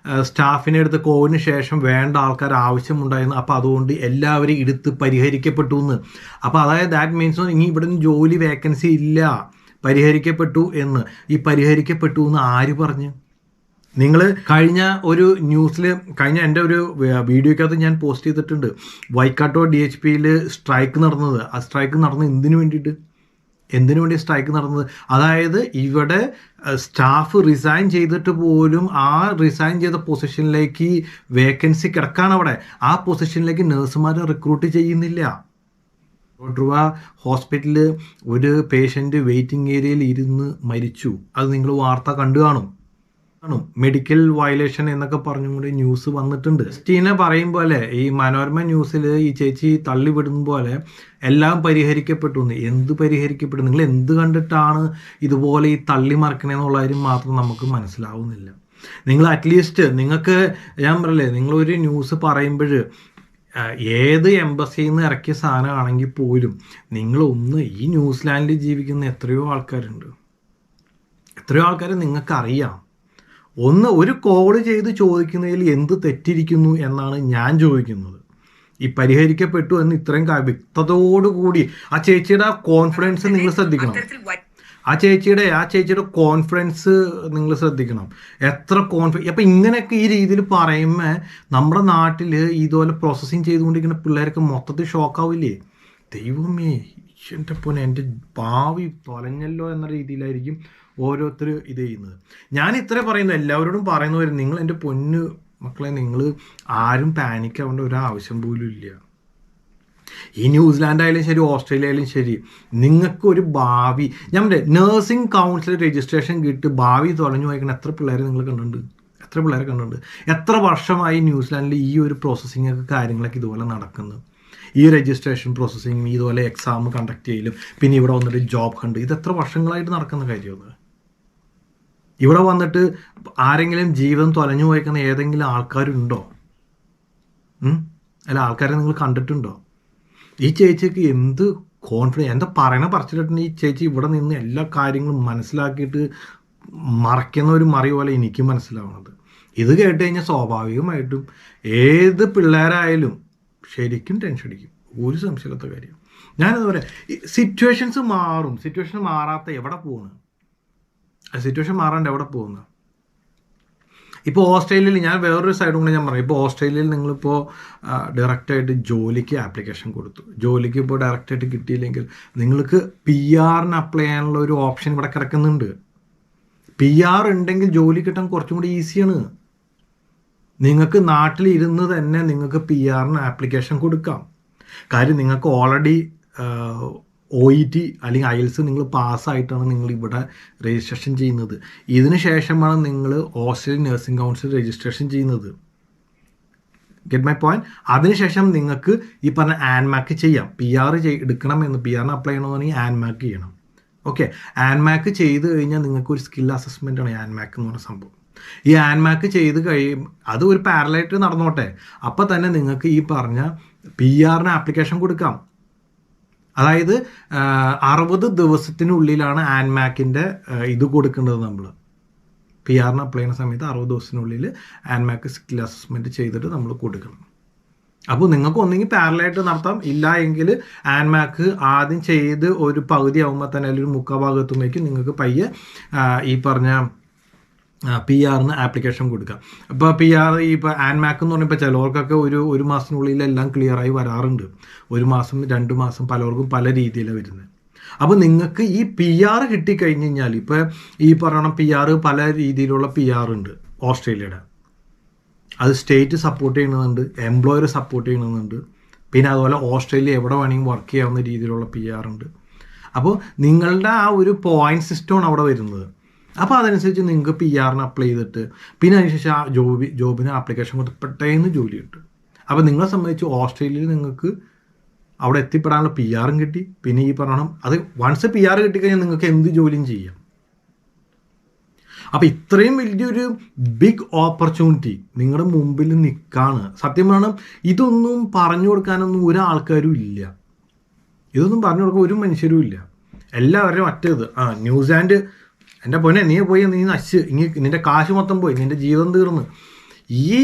സ്റ്റാഫിനെ എടുത്ത് കോവിഡിന് ശേഷം വേണ്ട ആൾക്കാർ ആവശ്യമുണ്ടായിരുന്നു. അപ്പോൾ അതുകൊണ്ട് എല്ലാവരും എടുത്ത് പരിഹരിക്കപ്പെട്ടു എന്ന്. അപ്പോൾ അതായത് ദാറ്റ് മീൻസ് ഇനി ഇവിടെ നിന്ന് ജോലി വേക്കൻസി ഇല്ല, പരിഹരിക്കപ്പെട്ടു എന്ന്. ഈ പരിഹരിക്കപ്പെട്ടു എന്ന് ആര് പറഞ്ഞു? നിങ്ങൾ കഴിഞ്ഞ ഒരു ന്യൂസിൽ, കഴിഞ്ഞ എൻ്റെ ഒരു വീഡിയോക്കകത്ത് ഞാൻ പോസ്റ്റ് ചെയ്തിട്ടുണ്ട്, വൈക്കാട്ടോ DHPയിൽ സ്ട്രൈക്ക് നടന്നത്. ആ സ്ട്രൈക്ക് നടന്നത് എന്തിനു വേണ്ടി സ്ട്രൈക്ക് നടന്നത്? അതായത് ഇവിടെ സ്റ്റാഫ് റിസൈൻ ചെയ്തിട്ട് പോലും ആ റിസൈൻ ചെയ്ത പൊസിഷനിലേക്ക് വേക്കൻസി കിടക്കാണ്. അവിടെ ആ പൊസിഷനിലേക്ക് നഴ്സുമാരെ റിക്രൂട്ട് ചെയ്യുന്നില്ല. റുവ ഹോസ്പിറ്റലിൽ ഒരു പേഷ്യൻ്റ് വെയിറ്റിംഗ് ഏരിയയിൽ ഇരുന്ന് മരിച്ചു. അത് നിങ്ങൾ വാർത്ത കണ്ടു കാണും. മെഡിക്കൽ വയലേഷൻ എന്നൊക്കെ പറഞ്ഞുകൊണ്ട് ന്യൂസ് വന്നിട്ടുണ്ട്. ക്രിസ്റ്റീനെ പറയും പോലെ ഈ മനോരമ ന്യൂസിൽ ഈ ചേച്ചി തള്ളിവിടുന്ന പോലെ എല്ലാം പരിഹരിക്കപ്പെട്ടു. എന്ത് പരിഹരിക്കപ്പെട്ടു? നിങ്ങൾ എന്ത് കണ്ടിട്ടാണ് ഇതുപോലെ ഈ തള്ളി മറിക്കണേന്നുള്ള കാര്യം മാത്രം നമുക്ക് മനസ്സിലാവുന്നില്ല. നിങ്ങൾ അറ്റ്ലീസ്റ്റ് നിങ്ങൾക്ക്, ഞാൻ പറയല്ലേ, നിങ്ങളൊരു ന്യൂസ് പറയുമ്പോൾ ഏത് എംബസിയിൽ നിന്ന് ഇറക്കിയ സാധനമാണെങ്കിൽ പോലും നിങ്ങളൊന്ന് ഈ ന്യൂസിലാൻഡിൽ ജീവിക്കുന്ന എത്രയോ ആൾക്കാരുണ്ട്, എത്രയോ ആൾക്കാരെ നിങ്ങൾക്കറിയാം. ഒരു കോൾ ചെയ്ത് ചോദിക്കുന്നതിൽ എന്ത് തെറ്റിരിക്കുന്നു എന്നാണ് ഞാൻ ചോദിക്കുന്നത്. ഈ പരിഹരിക്കപ്പെട്ടു എന്ന് ഇത്രയും വ്യക്തതയോടുകൂടി ആ ചേച്ചിയുടെ കോൺഫിഡൻസ് നിങ്ങൾ ശ്രദ്ധിക്കണം. ആ ചേച്ചിയുടെ കോൺഫിഡൻസ് നിങ്ങൾ ശ്രദ്ധിക്കണം. എത്ര അപ്പം ഇങ്ങനെയൊക്കെ ഈ രീതിയിൽ പറയുമ്പോൾ നമ്മുടെ നാട്ടിൽ ഇതുപോലെ പ്രോസസ്സിങ് ചെയ്തുകൊണ്ടിരിക്കുന്ന പിള്ളേരൊക്കെ മൊത്തത്തിൽ ഷോക്കാവില്ലേ? ദൈവമേ, എൻ്റെ പൊന്നെ, എൻ്റെ ഭാവി തൊലഞ്ഞല്ലോ എന്ന രീതിയിലായിരിക്കും ഓരോരുത്തർ ഇത് ചെയ്യുന്നത്. ഞാൻ ഇത്ര പറയുന്നു, എല്ലാവരോടും പറയുന്നവർ, നിങ്ങൾ എൻ്റെ പൊന്നു മക്കളെ, നിങ്ങൾ ആരും പാനിക് ആവേണ്ട ഒരു ആവശ്യം പോലും ഇല്ല. ഈ ന്യൂസിലാൻഡ് ആയാലും ശരി, ഓസ്ട്രേലിയ ആയാലും ശരി, നിങ്ങൾക്കൊരു ഭാവി, ഞാൻ നഴ്സിംഗ് കൗൺസിൽ രജിസ്ട്രേഷൻ കിട്ടി ഭാവി തുലഞ്ഞു വായിക്കുന്ന എത്ര പിള്ളേരെ നിങ്ങൾ കണ്ടിട്ടുണ്ട്? എത്ര വർഷമായി ന്യൂസിലാൻഡിൽ ഈ ഒരു പ്രോസസ്സിംഗ് ഒക്കെ കാര്യങ്ങളൊക്കെ ഇതുപോലെ നടക്കുന്നത്? ഈ രജിസ്ട്രേഷൻ പ്രോസസ്സിങ്, ഇതുപോലെ എക്സാം കണ്ടക്ട് ചെയ്യലും, പിന്നെ ഇവിടെ വന്നിട്ട് ജോബ് ഹണ്ട്, ഇത് എത്ര വർഷങ്ങളായിട്ട് നടക്കുന്ന കാര്യമാണ്? ഇവിടെ വന്നിട്ട് ആരെങ്കിലും ജീവിതം തൊലഞ്ഞു പോയിക്കുന്ന ഏതെങ്കിലും ആൾക്കാരുണ്ടോ? അല്ല, ആൾക്കാരെ നിങ്ങൾ കണ്ടിട്ടുണ്ടോ? ഈ ചേച്ചിക്ക് എന്ത് കോൺഫിഡൻസ്, എന്താ പറയണ പറിച്ചിട്ടുണ്ട്. ഈ ചേച്ചി ഇവിടെ നിന്ന് എല്ലാ കാര്യങ്ങളും മനസ്സിലാക്കിയിട്ട് മറയ്ക്കുന്ന ഒരു മറി പോലെ എനിക്ക് മനസ്സിലാവുന്നത്. ഇത് കേട്ട് കഴിഞ്ഞാൽ സ്വാഭാവികമായിട്ടും ഏത് പിള്ളേരായാലും ശരിക്കും ടെൻഷൻ അടിക്കും. ഒരു സംശയമില്ലാത്ത കാര്യം. ഞാനത് പറയാം, സിറ്റുവേഷൻസ് മാറും. സിറ്റുവേഷൻ മാറാത്ത എവിടെ പോകുന്നു? സിറ്റുവേഷൻ മാറാണ്ട് എവിടെ പോകുന്നു? ഇപ്പോൾ ഓസ്ട്രേലിയയിൽ ഞാൻ വേറൊരു സൈഡും കൂടെ ഞാൻ പറഞ്ഞു. ഇപ്പോൾ ഓസ്ട്രേലിയയിൽ നിങ്ങളിപ്പോൾ ഡയറക്റ്റായിട്ട് ജോലിക്ക് ആപ്ലിക്കേഷൻ കൊടുത്തു, ജോലിക്ക് ഇപ്പോൾ ഡയറക്റ്റായിട്ട് കിട്ടിയില്ലെങ്കിൽ നിങ്ങൾക്ക് PR അപ്ലൈ ചെയ്യാനുള്ള ഒരു ഓപ്ഷൻ ഇവിടെ കിടക്കുന്നുണ്ട്. PR ഉണ്ടെങ്കിൽ ജോലി കിട്ടാൻ കുറച്ചും കൂടി ഈസിയാണ്. നിങ്ങൾക്ക് നാട്ടിലിരുന്ന് തന്നെ നിങ്ങൾക്ക് PR ആപ്ലിക്കേഷൻ കൊടുക്കാം. കാര്യം നിങ്ങൾക്ക് ഓൾറെഡി OET അല്ലെങ്കിൽ IELTS നിങ്ങൾ പാസ്സായിട്ടാണ് നിങ്ങൾ ഇവിടെ രജിസ്ട്രേഷൻ ചെയ്യുന്നത്. ഇതിന് ശേഷമാണ് നിങ്ങൾ ഓസ്ട്രേലിയൻ നഴ്സിംഗ് കൗൺസിൽ രജിസ്ട്രേഷൻ ചെയ്യുന്നത്. Get my point. അതിനുശേഷം നിങ്ങൾക്ക് ഈ പറഞ്ഞ ആൻമാക്ക് ചെയ്യാം. PR എടുക്കണമെന്ന്, PR അപ്ലൈ ചെയ്യണമെന്നുണ്ടെങ്കിൽ ആൻമാക്ക് ചെയ്യണം. ഓക്കെ, ആൻമാക്ക് ചെയ്ത് കഴിഞ്ഞാൽ നിങ്ങൾക്ക് ഒരു സ്കിൽ അസസ്മെൻ്റ് ആണ് ആൻമാക്ക് എന്ന് പറഞ്ഞ സംഭവം. ഈ ആൻമാക്ക് ചെയ്ത് കഴിയും, അത് ഒരു പാരലായിട്ട് നടന്നോട്ടെ, അപ്പോൾ തന്നെ നിങ്ങൾക്ക് ഈ പറഞ്ഞ PR ആപ്ലിക്കേഷൻ കൊടുക്കാം. അതായത് 60 ദിവസത്തിനുള്ളിലാണ് ആൻമാക്കിൻ്റെ ഇത് കൊടുക്കേണ്ടത്. നമ്മൾ PR അപ്ലൈ ചെയ്യുന്ന സമയത്ത് 60 ദിവസത്തിനുള്ളിൽ ആൻമാക്ക് സ്കിൽ അസസ്മെൻറ്റ് ചെയ്തിട്ട് നമ്മൾ കൊടുക്കണം. അപ്പോൾ നിങ്ങൾക്ക് ഒന്നെങ്കിൽ പാരലായിട്ട് നടത്താം, ഇല്ല എങ്കിൽ ആൻമാക്ക് ആദ്യം ചെയ്ത് ഒരു പകുതി ആകുമ്പോൾ തന്നെ അല്ലെങ്കിൽ ഒരു 3/4 ഭാഗത്തുമ്പോഴേക്കും നിങ്ങൾക്ക് പയ്യെ ഈ പറഞ്ഞ PR ആപ്ലിക്കേഷൻ കൊടുക്കാം. ഇപ്പോൾ PR ഇപ്പോൾ ആൻമാക്ക് എന്ന് പറഞ്ഞപ്പോൾ ചിലവർക്കൊക്കെ ഒരു മാസത്തിനുള്ളിൽ എല്ലാം ക്ലിയറായി വരാറുണ്ട്. 1 മാസം 2 മാസം പലർക്കും പല രീതിയിലാണ് വരുന്നത്. അപ്പോൾ നിങ്ങൾക്ക് ഈ PR കിട്ടിക്കഴിഞ്ഞ് കഴിഞ്ഞാൽ, ഇപ്പോൾ ഈ പറയണം PR പല രീതിയിലുള്ള PR ഉണ്ട് ഓസ്ട്രേലിയയുടെ. അത് സ്റ്റേറ്റ് സപ്പോർട്ട് ചെയ്യുന്നുണ്ട്, എംപ്ലോയർ സപ്പോർട്ട് ചെയ്യുന്നുണ്ട്, പിന്നെ അതുപോലെ ഓസ്ട്രേലിയ എവിടെ വേണമെങ്കിൽ വർക്ക് ചെയ്യാവുന്ന രീതിയിലുള്ള PR ഉണ്ട്. അപ്പോൾ നിങ്ങളുടെ ആ ഒരു പോയിന്റ് സിസ്റ്റമാണ് അവിടെ വരുന്നത്. അപ്പോൾ അതനുസരിച്ച് നിങ്ങൾക്ക് PR അപ്ലൈ ചെയ്തിട്ട് പിന്നെ അതിനുശേഷം ആ ജോബിന് ആപ്ലിക്കേഷൻ കൊടുത്ത് പെട്ടെന്ന് ജോലി കിട്ടും. അപ്പോൾ നിങ്ങളെ സംബന്ധിച്ച് ഓസ്ട്രേലിയയിൽ നിങ്ങൾക്ക് അവിടെ എത്തിപ്പെടാനുള്ള PR കിട്ടി. പിന്നെ ഈ പറയണം, അത് വൺസ് PR കിട്ടിക്കഴിഞ്ഞാൽ നിങ്ങൾക്ക് എന്ത് ജോലിയും ചെയ്യാം. അപ്പോൾ ഇത്രയും വലിയൊരു ബിഗ് ഓപ്പർച്യൂണിറ്റി നിങ്ങളുടെ മുമ്പിൽ നിൽക്കാണ്. സത്യം പറഞ്ഞാൽ ഇതൊന്നും പറഞ്ഞു കൊടുക്കാനൊന്നും ഒരാൾക്കാരും ഇല്ല. ഇതൊന്നും പറഞ്ഞു കൊടുക്കാൻ ഒരു മനുഷ്യരും ഇല്ല. എല്ലാവരും ഒറ്റത് ന്യൂസിലാൻഡ് എൻ്റെ പൊന്നെ നീ പോയി നീ നശിച്ച് നിൻ്റെ കാശ് മൊത്തം പോയി, നിൻ്റെ ജീവിതം തീർന്ന്, ഈ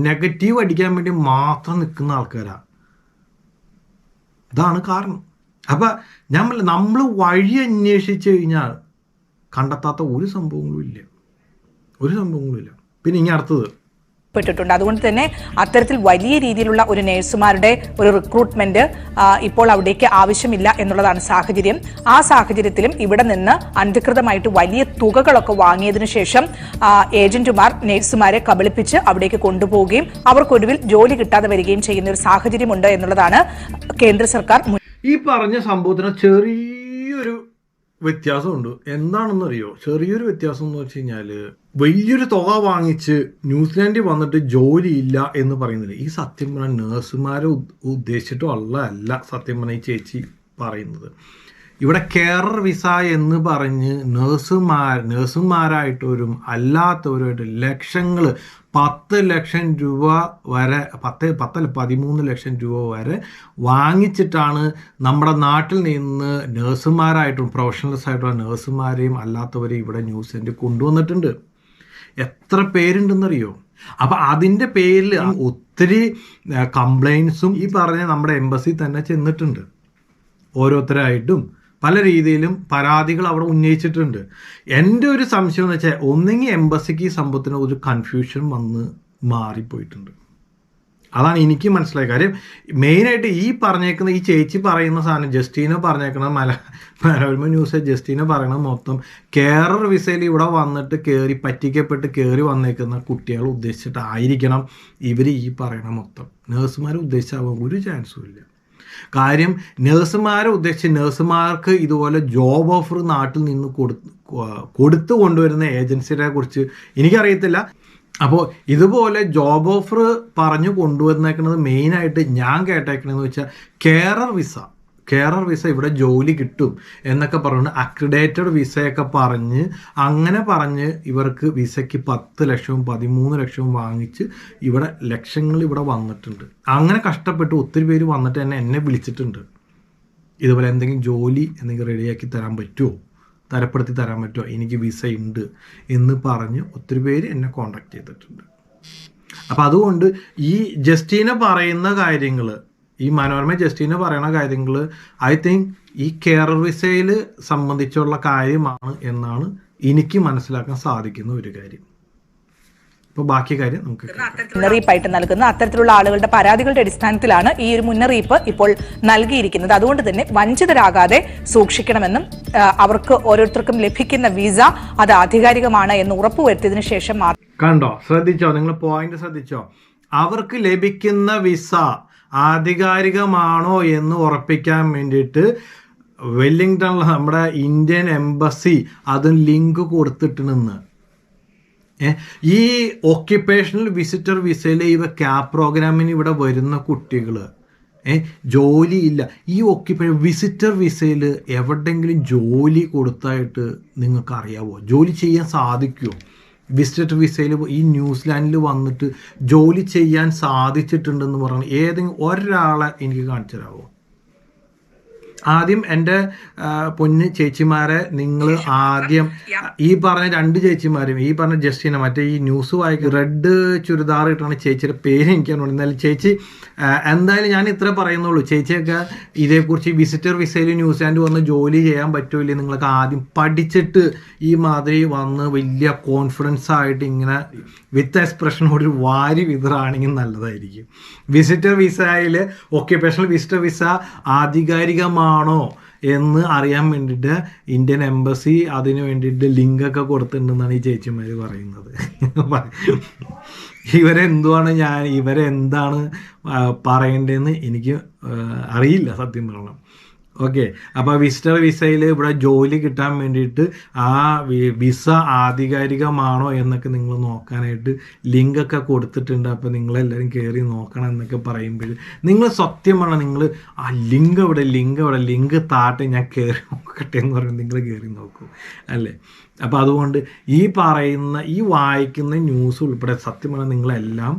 നെഗറ്റീവ് അടിക്കാൻ വേണ്ടി മാത്രം നിൽക്കുന്ന ആൾക്കാരാണ്. ഇതാണ് കാരണം. അപ്പം നമ്മൾ വഴി അന്വേഷിച്ച് കഴിഞ്ഞാൽ കണ്ടെത്താത്ത ഒരു സംഭവങ്ങളും ഇല്ല. പിന്നെ ഇനി അടുത്തത് പ്പെട്ടിട്ടുണ്ട്. അതുകൊണ്ട് തന്നെ അത്തരത്തിൽ വലിയ രീതിയിലുള്ള ഒരു നഴ്സുമാരുടെ ഒരു റിക്രൂട്ട്മെന്റ് ഇപ്പോൾ അവിടേക്ക് ആവശ്യമില്ല എന്നുള്ളതാണ് സാഹചര്യം. ആ സാഹചര്യത്തിലും ഇവിടെ നിന്ന് അനധികൃതമായിട്ട് വലിയ തുകകളൊക്കെ വാങ്ങിയതിനു ശേഷം ഏജന്റുമാർ നഴ്സുമാരെ കബളിപ്പിച്ച് അവിടേക്ക് കൊണ്ടുപോവുകയും അവർക്കൊടുവിൽ ജോലി കിട്ടാതെ വരികയും ചെയ്യുന്ന ഒരു സാഹചര്യമുണ്ട് എന്നുള്ളതാണ് കേന്ദ്ര സർക്കാർ. ഈ പറഞ്ഞ സംഭവത്തിന് ചെറിയൊരു വ്യത്യാസമുണ്ട്. എന്താണെന്നറിയോ? ചെറിയൊരു വ്യത്യാസം എന്ന് വെച്ച് കഴിഞ്ഞാൽ, വലിയൊരു തുക വാങ്ങിച്ച് ന്യൂസിലാൻഡിൽ വന്നിട്ട് ജോലിയില്ല എന്ന് പറയുന്നില്ല. ഈ സത്യം പറഞ്ഞാൽ നേഴ്സുമാരെ ഉദ്ദേശിച്ചിട്ടോ അല്ല സത്യം പറഞ്ഞാൽ ഈ ചേച്ചി പറയുന്നത്. ഇവിടെ കെയറർ വിസ എന്ന് പറഞ്ഞ് നേഴ്സുമാരായിട്ടവരും അല്ലാത്തവരുമായിട്ട് ലക്ഷങ്ങൾ, 10 ലക്ഷം രൂപ വരെ 13 ലക്ഷം രൂപ വരെ വാങ്ങിച്ചിട്ടാണ് നമ്മുടെ നാട്ടിൽ നിന്ന് നേഴ്സുമാരായിട്ടും പ്രൊഫഷണൽസ് ആയിട്ടുള്ള നേഴ്സുമാരെയും അല്ലാത്തവരെയും ഇവിടെ ന്യൂസിലാൻഡിൽ കൊണ്ടുവന്നിട്ടുണ്ട്. എത്ര പേരുണ്ടെന്നറിയോ? അപ്പം അതിൻ്റെ പേരിൽ ഒത്തിരി കംപ്ലൈൻസും ഈ പറഞ്ഞ നമ്മുടെ എംബസി തന്നെ ചെന്നിട്ടുണ്ട്. ഓരോരുത്തരായിട്ടും പല രീതിയിലും പരാതികൾ അവിടെ ഉന്നയിച്ചിട്ടുണ്ട്. എൻ്റെ ഒരു സംശയം എന്ന് വെച്ചാൽ, ഒന്നെങ്കിൽ എംബസിക്ക് ഈ സംഭവത്തിന് ഒരു കൺഫ്യൂഷൻ വന്ന് മാറിപ്പോയിട്ടുണ്ട്. അതാണ് എനിക്ക് മനസ്സിലായ കാര്യം. മെയിനായിട്ട് ഈ പറഞ്ഞേക്കുന്ന ഈ ചേച്ചി പറയുന്ന സാധനം, ജസ്റ്റീന പറഞ്ഞേക്കുന്ന മനോരമ ന്യൂസ് ജസ്റ്റീന പറയുന്നത് മൊത്തം കെയറർ വിസയിൽ ഇവിടെ വന്നിട്ട് പറ്റിക്കപ്പെട്ട് കയറി വന്നേക്കുന്ന കുട്ടികളെ ഉദ്ദേശിച്ചിട്ടായിരിക്കണം ഇവർ ഈ പറയണ മൊത്തം. നേഴ്സുമാരെ ഉദ്ദേശിച്ചാവാൻ ഒരു ചാൻസും ഇല്ല. കാര്യം നേഴ്സുമാരെ ഉദ്ദേശിച്ച് നേഴ്സുമാർക്ക് ഇതുപോലെ ജോബ് ഓഫർ നാട്ടിൽ നിന്ന് കൊടുത്തു കൊണ്ടുവരുന്ന ഏജൻസിയെ കുറിച്ച് എനിക്കറിയത്തില്ല. അപ്പോൾ ഇതുപോലെ ജോബ് ഓഫർ പറഞ്ഞു കൊണ്ടുവന്നേക്കുന്നത് മെയിനായിട്ട് ഞാൻ കേട്ടേക്കണമെന്ന് വെച്ചാൽ കെയറർ വിസ ഇവിടെ ജോലി കിട്ടും എന്നൊക്കെ പറഞ്ഞ് അക്രിഡേറ്റഡ് വിസയൊക്കെ പറഞ്ഞ് ഇവർക്ക് വിസയ്ക്ക് 10 ലക്ഷവും 13 ലക്ഷവും വാങ്ങിച്ച് ഇവിടെ ലക്ഷങ്ങൾ ഇവിടെ വന്നിട്ടുണ്ട്. അങ്ങനെ കഷ്ടപ്പെട്ട് ഒത്തിരി പേര് വന്നിട്ട് എന്നെ വിളിച്ചിട്ടുണ്ട്. ഇതുപോലെ എന്തെങ്കിലും ജോലി റെഡിയാക്കി തരാൻ പറ്റുമോ, തരപ്പെടുത്തി തരാൻ പറ്റുമോ, എനിക്ക് വിസ ഉണ്ട് എന്ന് പറഞ്ഞ് ഒത്തിരി പേര് എന്നെ കോണ്ടാക്ട് ചെയ്തിട്ടുണ്ട്. അപ്പം അതുകൊണ്ട് ഈ ജസ്റ്റീന പറയുന്ന കാര്യങ്ങൾ, ഈ മനോരമ ജസ്റ്റീന പറയുന്ന കാര്യങ്ങൾ ഐ തിങ്ക് ഈ കെയറർ വിസയിൽ സംബന്ധിച്ചുള്ള കാര്യമാണ് എന്നാണ് എനിക്ക് മനസ്സിലാക്കാൻ സാധിക്കുന്ന ഒരു കാര്യം. അപ്പോൾ ബാക്കി കാര്യം നമുക്ക് മുന്നറിയിപ്പായിട്ട് നൽകുന്ന അത്തരത്തിലുള്ള ആളുകളുടെ പരാതികളുടെ അടിസ്ഥാനത്തിലാണ് ഈ ഒരു മുന്നറിയിപ്പ് ഇപ്പോൾ നൽകിയിരിക്കുന്നത്. അതുകൊണ്ട് തന്നെ വഞ്ചിതരാകാതെ സൂക്ഷിക്കണമെന്നും അവർക്ക് ഓരോരുത്തർക്കും ലഭിക്കുന്ന വിസ അത് ആധികാരികമാണ് എന്ന് ഉറപ്പുവരുത്തിയതിനു ശേഷം മാത്രം. കണ്ടോ, ശ്രദ്ധിച്ചോ, നിങ്ങൾ പോയിന്റ് ശ്രദ്ധിച്ചോ, അവർക്ക് ലഭിക്കുന്ന വിസ ആധികാരികമാണോ എന്ന് ഉറപ്പിക്കാൻ വേണ്ടിയിട്ട് വെല്ലിംഗ്ടണിൽ നമ്മുടെ ഇന്ത്യൻ എംബസി അതിന് ലിങ്ക് കൊടുത്തിട്ടുണ്ടെന്ന്. ഈ ഓക്യുപ്പേഷണൽ വിസിറ്റർ വിസയിൽ ഇവ ക്യാപ് പ്രോഗ്രാമിന് ഇവിടെ വരുന്ന കുട്ടികൾ ജോലിയില്ല. ഈ വിസിറ്റർ വിസയിൽ എവിടെയെങ്കിലും ജോലി കൊടുത്തായിട്ട് നിങ്ങൾക്ക് അറിയാവോ? ജോലി ചെയ്യാൻ സാധിക്കുമോ? വിസിറ്റർ വിസയിൽ ഈ ന്യൂസിലാൻഡിൽ വന്നിട്ട് ജോലി ചെയ്യാൻ സാധിച്ചിട്ടുണ്ടെന്ന് പറഞ്ഞാൽ ഏതെങ്കിലും ഒരാളെ എനിക്ക് കാണിച്ചു തരാമോ? ആദ്യം എൻ്റെ പൊന്ന് ചേച്ചിമാരെ, നിങ്ങൾ ആദ്യം ഈ പറഞ്ഞ 2 ചേച്ചിമാരും, ഈ പറഞ്ഞ ജസ്റ്റിനെ, മറ്റേ ഈ ന്യൂസ് വായിക്കും റെഡ് ചുരിദാർ ഇട്ടാണ് ചേച്ചിയുടെ പേര് എനിക്കാണ്. എന്നാലും ചേച്ചി എന്തായാലും ഞാൻ ഇത്ര പറയുന്നുള്ളൂ, ചേച്ചിയൊക്കെ ഇതേക്കുറിച്ച് വിസിറ്റർ വിസയിൽ ന്യൂസിലാൻഡ് വന്ന് ജോലി ചെയ്യാൻ പറ്റൂല്ലേ നിങ്ങൾക്ക് ആദ്യം പഠിച്ചിട്ട് ഈ മാതിരി വന്ന് വലിയ കോൺഫിഡൻസ് ആയിട്ട് ഇങ്ങനെ വിത്ത് എക്സ്പ്രഷനോട് ഒരു വാരി വിതറാണെങ്കിൽ നല്ലതായിരിക്കും. വിസിറ്റർ വിസയിൽ ഓക്യുപ്പേഷണൽ വിസിറ്റർ വിസ ആധികാരികമാണോ എന്ന് അറിയാൻ വേണ്ടിയിട്ട് ഇന്ത്യൻ എംബസി അതിന് വേണ്ടിയിട്ട് ലിങ്കൊക്കെ കൊടുത്തിട്ടുണ്ടെന്നാണ് ഈ ചേച്ചിമാർ പറയുന്നത്. ഇവരെന്താണ് പറയേണ്ടതെന്ന് എനിക്ക് അറിയില്ല സത്യം പറയണം. ഓക്കെ, അപ്പോൾ വിസിറ്റർ വിസയിൽ ഇവിടെ ജോലി കിട്ടാൻ വേണ്ടിയിട്ട് ആ വിസ ആധികാരികമാണോ എന്നൊക്കെ നിങ്ങൾ നോക്കാനായിട്ട് ലിങ്കൊക്കെ കൊടുത്തിട്ടുണ്ട്. അപ്പോൾ നിങ്ങളെല്ലാവരും കയറി നോക്കണം എന്നൊക്കെ പറയുമ്പോൾ നിങ്ങൾ സത്യമാണ്, നിങ്ങൾ ആ ലിങ്ക് ലിങ്ക് താട്ടെ ഞാൻ കയറി നോക്കട്ടെ എന്ന് പറയുമ്പോൾ നിങ്ങൾ കയറി നോക്കൂ അല്ലേ. അപ്പോൾ അതുകൊണ്ട് ഈ വായിക്കുന്ന ന്യൂസ് ഉൾപ്പെടെ സത്യമാണ് നിങ്ങളെല്ലാം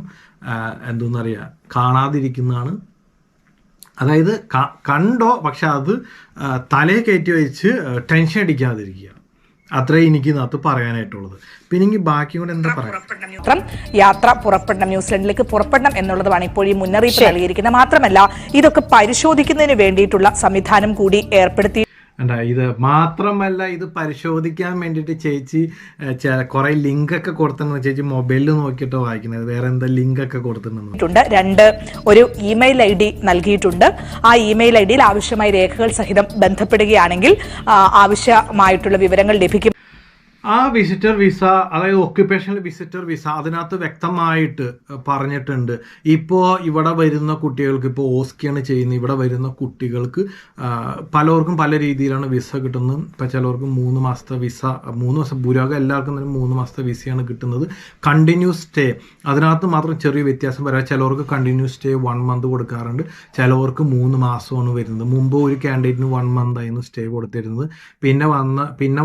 എന്തോന്നറിയുക കാണാതിരിക്കുന്നതാണ്. അതായത് കണ്ടോ, പക്ഷെ അത് തലയെ കയറ്റി വെച്ച് ടെൻഷൻ അടിക്കാതിരിക്കുക. അത്രേ എനിക്ക് ഇതിനകത്ത് പറയാനായിട്ടുള്ളത്. പിന്നെ ബാക്കി കൂടെ എന്താ പറയാ, യാത്ര പുറപ്പെടണം, ന്യൂസിലൻഡിലേക്ക് പുറപ്പെടണം എന്നുള്ളതാണ് ഇപ്പോൾ ഈ മുന്നറിയിപ്പ് നൽകിയിരിക്കുന്നത്. മാത്രമല്ല ഇതൊക്കെ പരിശോധിക്കുന്നതിന് വേണ്ടിയിട്ടുള്ള സംവിധാനം കൂടി ഏർപ്പെടുത്തി. ഇത് മാത്രമല്ല, ഇത് പരിശോധിക്കാൻ വേണ്ടിയിട്ട് ചേച്ചി കുറെ ലിങ്കൊക്കെ കൊടുത്തിട്ടുണ്ട്. ചേച്ചി മൊബൈലിൽ നോക്കിയിട്ട് വായിക്കുന്നത്, വേറെ എന്താ ലിങ്കൊക്കെ കൊടുത്തിട്ടുണ്ട്. 2 ഒരു ഇമെയിൽ ID നൽകിയിട്ടുണ്ട്. ആ ഇമെയിൽ IDയിൽ ആവശ്യമായ രേഖകൾ സഹിതം ബന്ധപ്പെടുകയാണെങ്കിൽ ആവശ്യമായിട്ടുള്ള വിവരങ്ങൾ ലഭിക്കും. ആ വിസിറ്റർ വിസ, അതായത് ഓക്യുപ്പേഷണൽ വിസിറ്റർ വിസ, അതിനകത്ത് വ്യക്തമായിട്ട് പറഞ്ഞിട്ടുണ്ട്. ഇപ്പോൾ ഇവിടെ വരുന്ന കുട്ടികൾക്ക്, ഇപ്പോൾ ഓസ്കിയാണ് ചെയ്യുന്നത്, ഇവിടെ വരുന്ന കുട്ടികൾക്ക് പലർക്കും പല രീതിയിലാണ് വിസ കിട്ടുന്നത്. ഇപ്പോൾ ചിലവർക്ക് 3 മാസത്തെ വിസ, 3 മാസം ഭൂരിഭാഗം എല്ലാവർക്കും തന്നെ 3 മാസത്തെ വിസയാണ് കിട്ടുന്നത്. കണ്ടിന്യൂസ് സ്റ്റേ, അതിനകത്ത് മാത്രം ചെറിയ വ്യത്യാസം വരാം. ചിലവർക്ക് കണ്ടിന്യൂസ് സ്റ്റേ 1 മന്ത് കൊടുക്കാറുണ്ട്, ചിലവർക്ക് 3 മാസമാണ് വരുന്നത്. മുമ്പ് ഒരു കാൻഡിഡേറ്റിന് 1 മന്ത് ആയിരുന്നു സ്റ്റേ കൊടുത്തിരുന്നത്. പിന്നെ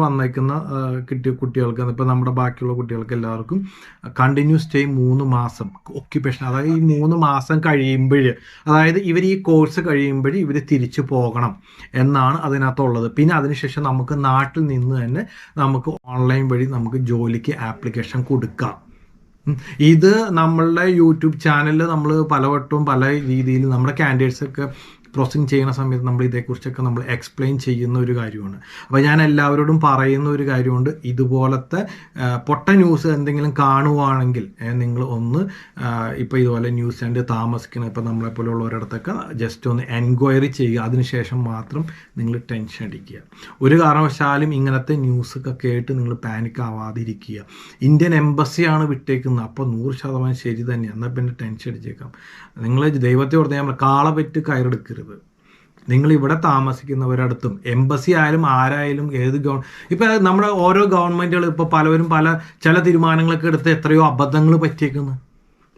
വന്നേക്കുന്ന കുട്ടികൾക്ക്, ഇപ്പോൾ നമ്മുടെ ബാക്കിയുള്ള കുട്ടികൾക്ക് എല്ലാവർക്കും കണ്ടിന്യൂസ് സ്റ്റേ 3 മാസം ഓക്യുപ്പേഷൻ, അതായത് ഈ 3 മാസം കഴിയുമ്പോൾ, അതായത് ഇവർ ഈ കോഴ്സ് കഴിയുമ്പോൾ ഇവർ തിരിച്ചു പോകണം എന്നാണ് അതിനകത്തുള്ളത്. പിന്നെ അതിനുശേഷം നമുക്ക് നാട്ടിൽ നിന്ന് തന്നെ നമുക്ക് ഓൺലൈൻ വഴി നമുക്ക് ജോലിക്ക് ആപ്ലിക്കേഷൻ കൊടുക്കാം. ഇത് നമ്മളുടെ യൂട്യൂബ് ചാനലിൽ നമ്മൾ പലവട്ടവും പല രീതിയിൽ നമ്മുടെ കാൻഡിഡേറ്റ്സൊക്കെ പ്രോസസ്സിങ് ചെയ്യുന്ന സമയത്ത് നമ്മൾ ഇതേക്കുറിച്ചൊക്കെ നമ്മൾ എക്സ്പ്ലെയിൻ ചെയ്യുന്ന ഒരു കാര്യമാണ്. അപ്പോൾ ഞാൻ എല്ലാവരോടും പറയുന്ന ഒരു കാര്യമുണ്ട്, ഇതുപോലത്തെ പൊട്ട ന്യൂസ് എന്തെങ്കിലും കാണുവാണെങ്കിൽ നിങ്ങൾ ഒന്ന് ഇപ്പോൾ ഇതുപോലെ ന്യൂസിലാൻഡ് താമസിക്കണം, ഇപ്പോൾ നമ്മളെപ്പോലുള്ളവരിടത്തൊക്കെ ജസ്റ്റ് ഒന്ന് എൻക്വയറി ചെയ്യുക. അതിനുശേഷം മാത്രം നിങ്ങൾ ടെൻഷൻ അടിക്കുക. ഒരു കാരണവശാലും ഇങ്ങനത്തെ ന്യൂസൊക്കെ കേട്ട് നിങ്ങൾ പാനിക് ആവാതിരിക്കുക. ഇന്ത്യൻ എംബസിയാണ് വിട്ടേക്കുന്നത്, അപ്പോൾ 100% ശരി തന്നെയാണ്. എന്നാൽ പിന്നെ ടെൻഷൻ അടിച്ചേക്കാം. നിങ്ങൾ ദൈവത്തെ ഓർത്ത് ഞാൻ കാളപെറ്റ് കയറെടുക്കരുത്. നിങ്ങൾ ഇവിടെ താമസിക്കുന്നവരടുത്തും എംബസി ആയാലും ആരായാലും ഇപ്പം നമ്മുടെ ഓരോ ഗവൺമെൻറ്റുകൾ ഇപ്പോൾ പലവരും ചില തീരുമാനങ്ങളൊക്കെ എടുത്ത് എത്രയോ അബദ്ധങ്ങൾ പറ്റിയേക്കുന്നു.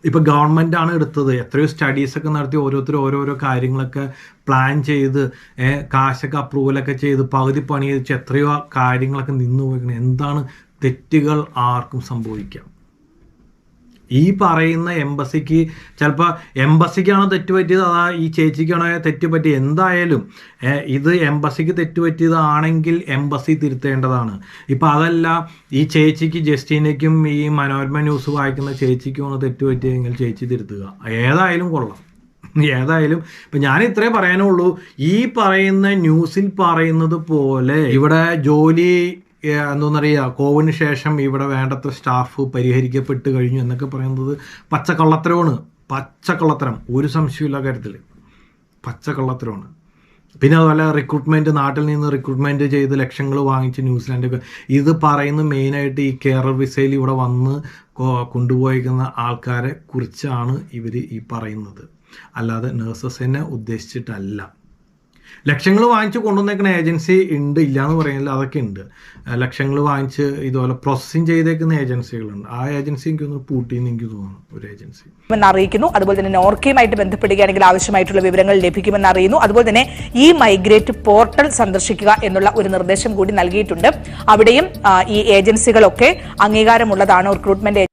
ഇപ്പോൾ ഗവൺമെൻറ്റാണ് എടുത്തത്, എത്രയോ സ്റ്റഡീസൊക്കെ നടത്തി ഓരോരോ കാര്യങ്ങളൊക്കെ പ്ലാൻ ചെയ്ത് കാശൊക്കെ അപ്രൂവലൊക്കെ ചെയ്ത് പകുതി പണി വെച്ച് എത്രയോ കാര്യങ്ങളൊക്കെ നിന്നു പോയിക്കണം. എന്താണ് തെറ്റുകൾ ആർക്കും സംഭവിക്കാം. ഈ പറയുന്ന എംബസിക്ക് ചിലപ്പോൾ എംബസിക്കാണോ തെറ്റുപറ്റിയത്, അതാ ഈ ചേച്ചിക്കാണോ തെറ്റുപറ്റിയത്, എന്തായാലും ഇത് എംബസിക്ക് തെറ്റുപറ്റിയതാണെങ്കിൽ എംബസി തിരുത്തേണ്ടതാണ്. ഇപ്പം അതല്ല ഈ ചേച്ചിക്ക്, ജസ്റ്റീനയ്ക്കും ഈ മനോരമ ന്യൂസ് വായിക്കുന്ന ചേച്ചിക്കുമാണ് തെറ്റുപറ്റിയതെങ്കിൽ ചേച്ചി തിരുത്തുക. ഏതായാലും കൊള്ളാം. ഏതായാലും ഇപ്പം ഞാൻ ഇത്രേ പറയാനുള്ളൂ. ഈ പറയുന്ന ന്യൂസിൽ പറയുന്നത് പോലെ ഇവിടെ ജോലി എന്തോന്നറിയുക, കോവിഡിന് ശേഷം ഇവിടെ വേണ്ടത്ര സ്റ്റാഫ് പരിഹരിക്കപ്പെട്ട് കഴിഞ്ഞു എന്നൊക്കെ പറയുന്നത് പച്ചക്കള്ളത്തരമാണ്. പച്ചക്കള്ളത്തരം, ഒരു സംശയമില്ല കാര്യത്തിൽ, പച്ചക്കള്ളത്തരമാണ്. പിന്നെ അതുപോലെ റിക്രൂട്ട്മെൻറ്റ്, നാട്ടിൽ നിന്ന് റിക്രൂട്ട്മെൻറ്റ് ചെയ്ത് ലക്ഷങ്ങൾ വാങ്ങിച്ച് ന്യൂസിലാൻഡൊക്കെ, ഇത് പറയുന്നത് മെയിനായിട്ട് ഈ കെയർ വിസയിൽ ഇവിടെ വന്ന് കൊണ്ടുപോയിരിക്കുന്ന ആൾക്കാരെ കുറിച്ചാണ് ഇവർ ഈ പറയുന്നത്, അല്ലാതെ നേഴ്സസിനെ ഉദ്ദേശിച്ചിട്ടല്ല. ലക്ഷങ്ങൾ വാങ്ങിച്ച് കൊണ്ടുവന്നേക്കുന്ന ഏജൻസി ഉണ്ട്, ഇല്ല എന്ന് പറയുന്നില്ല, അതൊക്കെ ഉണ്ട്. ലക്ഷങ്ങൾ വാങ്ങിച്ച് ഇതുപോലെ പ്രോസസ്സിങ് ചെയ്തേക്കുന്ന ഏജൻസികളുണ്ട്. ആ ഏജൻസി എനിക്കൊന്ന് പൂട്ടിയെന്ന് എനിക്ക് തോന്നുന്നു, ഒരു ഏജൻസി അറിയിക്കുന്നു. അതുപോലെ തന്നെ നോർക്കയുമായിട്ട് ബന്ധപ്പെടുകയാണെങ്കിൽ ആവശ്യമായിട്ടുള്ള വിവരങ്ങൾ ലഭിക്കുമെന്ന് അറിയുന്നു. അതുപോലെ തന്നെ ഈ മൈഗ്രേറ്റ് പോർട്ടൽ സന്ദർശിക്കുക എന്നുള്ള ഒരു നിർദ്ദേശം കൂടി നൽകിയിട്ടുണ്ട്. അവിടെയും ഈ ഏജൻസികളൊക്കെ അംഗീകാരമുള്ളതാണോ, റിക്രൂട്ട്മെന്റ്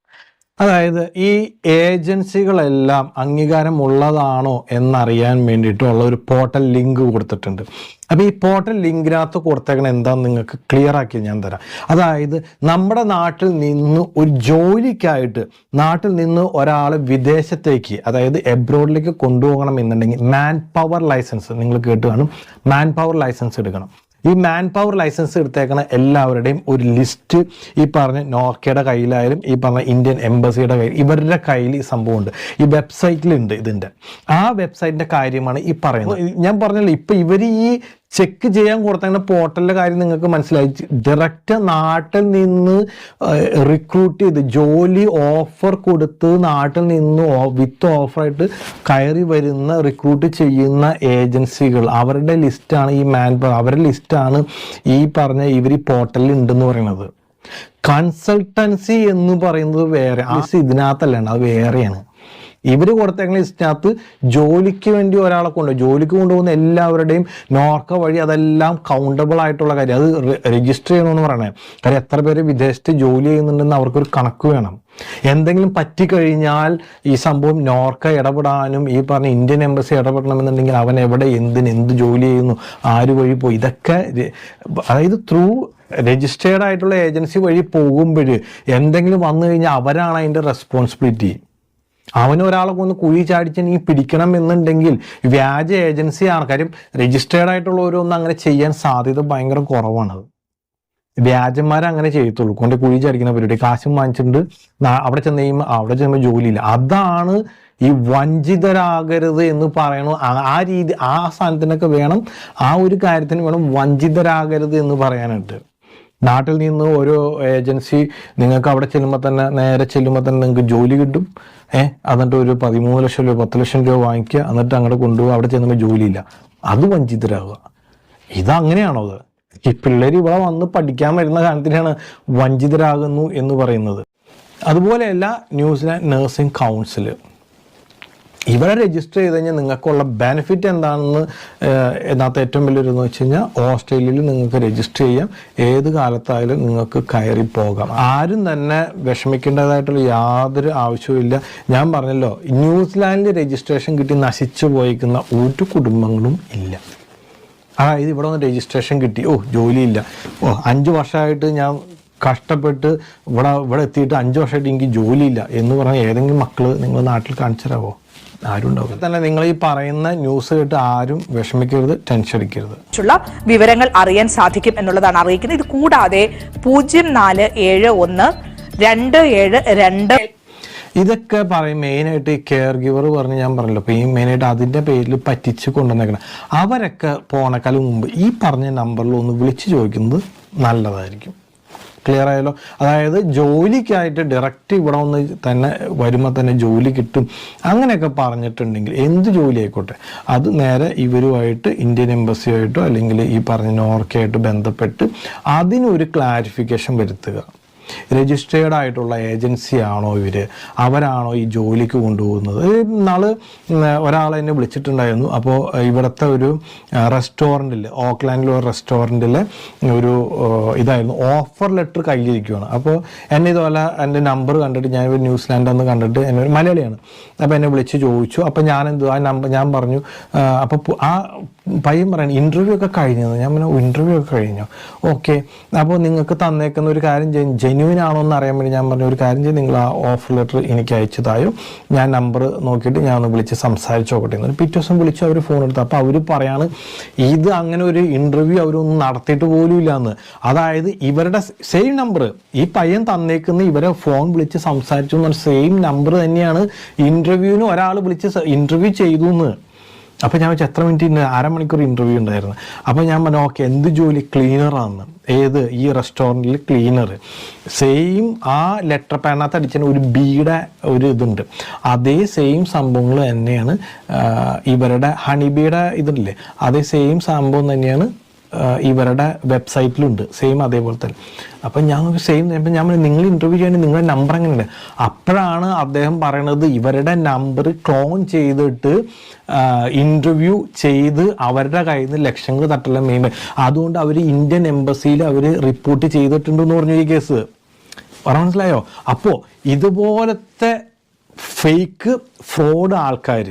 അതായത് ഈ ഏജൻസികളെല്ലാം അംഗീകാരമുള്ളതാണോ എന്നറിയാൻ വേണ്ടിയിട്ടുള്ള ഒരു പോർട്ടൽ ലിങ്ക് കൊടുത്തിട്ടുണ്ട്. അപ്പോൾ ഈ പോർട്ടൽ ലിങ്കിനകത്ത് കൊടുത്തേക്കണം എന്താണെന്ന് നിങ്ങൾക്ക് ക്ലിയർ ആക്കി ഞാൻ തരാം. അതായത് നമ്മുടെ നാട്ടിൽ നിന്ന് ഒരു ജോലിക്കായിട്ട് നാട്ടിൽ നിന്ന് ഒരാൾ വിദേശത്തേക്ക്, അതായത് എബ്രോഡിലേക്ക് കൊണ്ടുപോകണം എന്നുണ്ടെങ്കിൽ മാൻ പവർ ലൈസൻസ്, നിങ്ങൾ കേട്ട് കാണും, മാൻ പവർ ലൈസൻസ് എടുക്കണം. ഈ മാൻ പവർ ലൈസൻസ് എടുത്തേക്കണ എല്ലാവരുടെയും ഒരു ലിസ്റ്റ് ഈ പറഞ്ഞ നോർക്കയുടെ കയ്യിലായാലും ഈ പറഞ്ഞ ഇന്ത്യൻ എംബസിയുടെ കയ്യിൽ, ഇവരുടെ കയ്യിൽ ഈ സംഭവമുണ്ട്, ഈ വെബ്സൈറ്റിലുണ്ട് ഇതിൻ്റെ. ആ വെബ്സൈറ്റിൻ്റെ കാര്യമാണ് ഈ പറയുന്നത്. ഞാൻ പറഞ്ഞല്ലോ, ഇപ്പം ഇവർ ഈ ചെക്ക് ചെയ്യാൻ കൊടുത്തങ്ങനെ പോർട്ടലിൻ്റെ കാര്യം നിങ്ങൾക്ക് മനസ്സിലായി. ഡയറക്റ്റ് നാട്ടിൽ നിന്ന് റിക്രൂട്ട് ചെയ്ത് ജോലി ഓഫർ കൊടുത്ത് നാട്ടിൽ നിന്ന് വിത്ത് ഓഫറായിട്ട് കയറി വരുന്ന റിക്രൂട്ട് ചെയ്യുന്ന ഏജൻസികൾ, അവരുടെ ലിസ്റ്റാണ് ഈ അവരുടെ ലിസ്റ്റാണ് ഈ പറഞ്ഞ ഇവർ ഈ പോർട്ടലിൽ ഉണ്ടെന്ന് പറയുന്നത്. കൺസൾട്ടൻസി എന്ന് പറയുന്നത് വേറെ, ആ ഇതിനകത്തല്ലാണ്, അത് വേറെയാണ്. ഇവർ കൊടുത്തേക്കുന്ന ലിസ്റ്റിനകത്ത് ജോലിക്ക് വേണ്ടി ഒരാളെ ജോലിക്ക് കൊണ്ടുപോകുന്ന എല്ലാവരുടെയും നോർക്ക വഴി അതെല്ലാം കൗണ്ടബിൾ ആയിട്ടുള്ള കാര്യം, അത് രജിസ്റ്റർ ചെയ്യണമെന്ന് പറയണേ. കാര്യം എത്ര പേര് വിദേശത്ത് ജോലി ചെയ്യുന്നുണ്ടെന്ന് അവർക്കൊരു കണക്ക് വേണം. എന്തെങ്കിലും പറ്റിക്കഴിഞ്ഞാൽ ഈ സംഭവം നോർക്ക ഇടപെടാനും ഈ പറഞ്ഞ ഇന്ത്യൻ എംബസി ഇടപെടണമെന്നുണ്ടെങ്കിൽ അവൻ എവിടെ എന്ത് ജോലി ചെയ്യുന്നു, ആര് വഴി പോയി, ഇതൊക്കെ അതായത് ത്രൂ രജിസ്റ്റേർഡ് ആയിട്ടുള്ള ഏജൻസി വഴി പോകുമ്പോൾ എന്തെങ്കിലും വന്നു കഴിഞ്ഞാൽ അവരാണ് അതിൻ്റെ റെസ്പോൺസിബിലിറ്റി. അവനൊരാളെ കൊന്ന് കുഴി ചാടിച്ച് നീ പിടിക്കണം എന്നുണ്ടെങ്കിൽ വ്യാജ ഏജൻസിയാണ്. കാര്യം രജിസ്റ്റേർഡ് ആയിട്ടുള്ള ഓരോന്നും അങ്ങനെ ചെയ്യാൻ സാധ്യത ഭയങ്കര കുറവാണത്. വ്യാജന്മാരങ്ങനെ ചെയ്യത്തുള്ളൂ, കൊണ്ട് കുഴി ചാടിക്കുന്ന പരിപാടി, കാശും വാങ്ങിച്ചിട്ടുണ്ട് അവിടെ ചെന്ന് ജോലിയില്ല. അതാണ് ഈ വഞ്ചിതരാകരുത് എന്ന് പറയണു. ആ രീതി, ആ സ്ഥാനത്തിനൊക്കെ വേണം, ആ ഒരു കാര്യത്തിന് വേണം വഞ്ചിതരാകരുത് എന്ന് പറയാനായിട്ട്. നാട്ടിൽ നിന്ന് ഓരോ ഏജൻസി നിങ്ങൾക്ക് അവിടെ നേരെ ചെല്ലുമ്പോൾ തന്നെ നിങ്ങൾക്ക് ജോലി കിട്ടും. എന്നിട്ട് ഒരു 13 ലക്ഷം രൂപ 10 ലക്ഷം രൂപ വാങ്ങിക്കുക, എന്നിട്ട് അങ്ങോട്ട് കൊണ്ടുപോകുക, അവിടെ ചെല്ലുമ്പോൾ ജോലിയില്ല. അത് വഞ്ചിതരാകുക. ഇതങ്ങനെയാണോ? അത് ഈ പിള്ളേർ ഇവിടെ വന്ന് പഠിക്കാൻ വരുന്ന കാര്യത്തിനാണ് വഞ്ചിതരാകുന്നു എന്ന് പറയുന്നത്. അതുപോലെയല്ല ന്യൂസിലാൻഡ് നഴ്സിംഗ് കൗൺസിൽ, ഇവിടെ രജിസ്റ്റർ ചെയ്ത് കഴിഞ്ഞാൽ നിങ്ങൾക്കുള്ള ബെനിഫിറ്റ് എന്താണെന്ന് ഇതിനകത്ത് ഏറ്റവും വലിയൊരു വെച്ച് കഴിഞ്ഞാൽ ഓസ്ട്രേലിയയിൽ നിങ്ങൾക്ക് രജിസ്റ്റർ ചെയ്യാം. ഏത് കാലത്തായാലും നിങ്ങൾക്ക് കയറി പോകാം. ആരും തന്നെ വിഷമിക്കേണ്ടതായിട്ടുള്ള യാതൊരു ആവശ്യവുമില്ല. ഞാൻ പറഞ്ഞല്ലോ, ന്യൂസിലാൻഡിൽ രജിസ്ട്രേഷൻ കിട്ടി നശിച്ചു പോയിക്കുന്ന ഒരു കുടുംബങ്ങളും ഇല്ല. അതായത് ഇവിടെ ഒന്ന് രജിസ്ട്രേഷൻ കിട്ടി, ജോലിയില്ല, 5 വർഷമായിട്ട് ഞാൻ കഷ്ടപ്പെട്ട് ഇവിടെ എത്തിയിട്ട് 5 വർഷമായിട്ട് എനിക്ക് ജോലിയില്ല എന്ന് പറഞ്ഞാൽ ഏതെങ്കിലും മക്കൾ നിങ്ങൾ നാട്ടിൽ കാണിച്ചു തരാമോ? ആരും ഉണ്ടാവും. തന്നെ നിങ്ങൾ ഈ പറയുന്ന ന്യൂസ് കേട്ട് ആരും വിഷമിക്കരുത്, ടെൻഷൻ അടിക്കരുത്. വിവരങ്ങൾ അറിയാൻ സാധിക്കും എന്നുള്ളതാണ് അറിയിക്കുന്നത്. ഇത് കൂടാതെ 04712722 ഇതൊക്കെ പറയും മെയിനായിട്ട് ഈ കെയർ ഗിവർ പറഞ്ഞ് ഞാൻ പറഞ്ഞല്ലോ. അപ്പോൾ ഈ മെയിനായിട്ട് അതിൻ്റെ പേരിൽ പറ്റിച്ച് കൊണ്ടുവന്നേക്കണം. അവരൊക്കെ പോണക്കാലം മുമ്പ് ഈ പറഞ്ഞ നമ്പറിൽ ഒന്ന് വിളിച്ച് ചോദിക്കുന്നത് നല്ലതായിരിക്കും. ക്ലിയർ ആയല്ലോ? അതായത് ജോലിക്കായിട്ട് ഡയറക്റ്റ് ഇവിടെ ഒന്ന് തന്നെ വരുമ്പോൾ തന്നെ ജോലി കിട്ടും അങ്ങനെയൊക്കെ പറഞ്ഞിട്ടുണ്ടെങ്കിൽ എന്ത് ജോലി ആയിക്കോട്ടെ അത് നേരെ ഇവരുമായിട്ട് ഇന്ത്യൻ എംബസിയായിട്ടോ അല്ലെങ്കിൽ ഈ പറഞ്ഞ നോർക്കയായിട്ട് ബന്ധപ്പെട്ട് അതിനൊരു ക്ലാരിഫിക്കേഷൻ വരുത്തുക. രജിസ്റ്റേർഡ് ആയിട്ടുള്ള ഏജൻസി ആണോ ഇവർ, അവരാണോ ഈ ജോലിക്ക് കൊണ്ടുപോകുന്നത്? നാള് ഒരാൾ എന്നെ വിളിച്ചിട്ടുണ്ടായിരുന്നു. അപ്പോൾ ഇവിടുത്തെ ഒരു റെസ്റ്റോറൻറ്റിൽ, ഓക്ലാൻഡിലെ ഒരു റെസ്റ്റോറൻറ്റിൽ ഒരു ഇതായിരുന്നു, ഓഫർ ലെറ്റർ കയ്യിലിരിക്കുകയാണ്. അപ്പോൾ എന്നെ ഇതുപോലെ എൻ്റെ നമ്പർ കണ്ടിട്ട്, ഞാൻ ഒരു ന്യൂസിലാൻഡെന്ന് കണ്ടിട്ട്, എന്നെ ഒരു മലയാളിയാണ്, അപ്പോൾ എന്നെ വിളിച്ച് ചോദിച്ചു. അപ്പോൾ ഞാൻ ആ നമ്പർ ഞാൻ പറഞ്ഞു. അപ്പോൾ ആ പയ്യൻ പറയണം ഇൻ്റർവ്യൂ ഒക്കെ കഴിഞ്ഞത്. ഞാൻ പറഞ്ഞു ഇൻ്റർവ്യൂ ഒക്കെ കഴിഞ്ഞു, ഓക്കെ. അപ്പോൾ നിങ്ങൾക്ക് തന്നേക്കുന്ന ഒരു കാര്യം ജെന്യൂൻ ആണോ എന്ന് അറിയാൻ വേണ്ടി ഞാൻ പറഞ്ഞു ഒരു കാര്യം ചെയ്യും, നിങ്ങൾ ആ ഓഫർ ലെറ്റർ എനിക്ക് അയച്ചതായോ, ഞാൻ നമ്പർ നോക്കിയിട്ട് ഞാൻ ഒന്ന് വിളിച്ച് സംസാരിച്ച് നോക്കട്ടെ എന്ന്. പിറ്റേ ദിവസം വിളിച്ച് അവർ ഫോൺ എടുത്തു. അപ്പോൾ അവർ പറയാണ് ഇത് അങ്ങനെ ഒരു ഇൻ്റർവ്യൂ അവരൊന്നും നടത്തിയിട്ട് പോലും ഇല്ലയെന്ന്. അതായത് ഇവരുടെ സെയിം നമ്പർ, ഈ പയ്യൻ തന്നേക്കുന്ന ഇവരെ ഫോൺ വിളിച്ച് സംസാരിച്ചു എന്ന് സെയിം നമ്പർ തന്നെയാണ് ഇൻ്റർവ്യൂവിന് ഒരാൾ വിളിച്ച് ഇൻ്റർവ്യൂ ചെയ്തു എന്ന്. അപ്പോൾ ഞാൻ വെച്ചാൽ എത്ര മിനിറ്റ്, അരമണിക്കൂർ ഇൻ്റർവ്യൂ ഉണ്ടായിരുന്നു. അപ്പോൾ ഞാൻ പറഞ്ഞു ഓക്കെ എന്ത് ജോലി, ക്ലീനറാണ്. ഏത് ഈ റെസ്റ്റോറൻറ്റിൽ ക്ലീനർ. സെയിം ആ ലെറ്റർ പാഡിനകത്ത് അടിച്ചതിന് ഒരു ബീയുടെ ഒരു ഇതുണ്ട്, അതേ സെയിം സംഭവങ്ങൾ തന്നെയാണ് ഇവരുടെ ഹണിബീയുടെ ഇതുണ്ടല്ലേ, അതേ സെയിം സംഭവം തന്നെയാണ് ഇവരുടെ വെബ്സൈറ്റിലുണ്ട്, സെയിം അതേപോലെ തന്നെ. അപ്പം ഞാൻ സെയിം ഇപ്പം ഞാൻ നിങ്ങൾ ഇൻ്റർവ്യൂ ചെയ്യണമെങ്കിൽ നിങ്ങളുടെ നമ്പർ എങ്ങനെയുണ്ട്. അപ്പോഴാണ് അദ്ദേഹം പറയണത് ഇവരുടെ നമ്പർ ക്ലോൺ ചെയ്തിട്ട് ഇൻ്റർവ്യൂ ചെയ്ത് അവരുടെ കയ്യിൽ നിന്ന് ലക്ഷങ്ങൾ തട്ടല മെയിൻ. അതുകൊണ്ട് അവർ ഇന്ത്യൻ എംബസിയിൽ അവർ റിപ്പോർട്ട് ചെയ്തിട്ടുണ്ടെന്ന് പറഞ്ഞു ഈ കേസ്. മനസ്സിലായോ? അപ്പോൾ ഇതുപോലത്തെ ഫേക്ക് ഫ്രോഡ് ആൾക്കാർ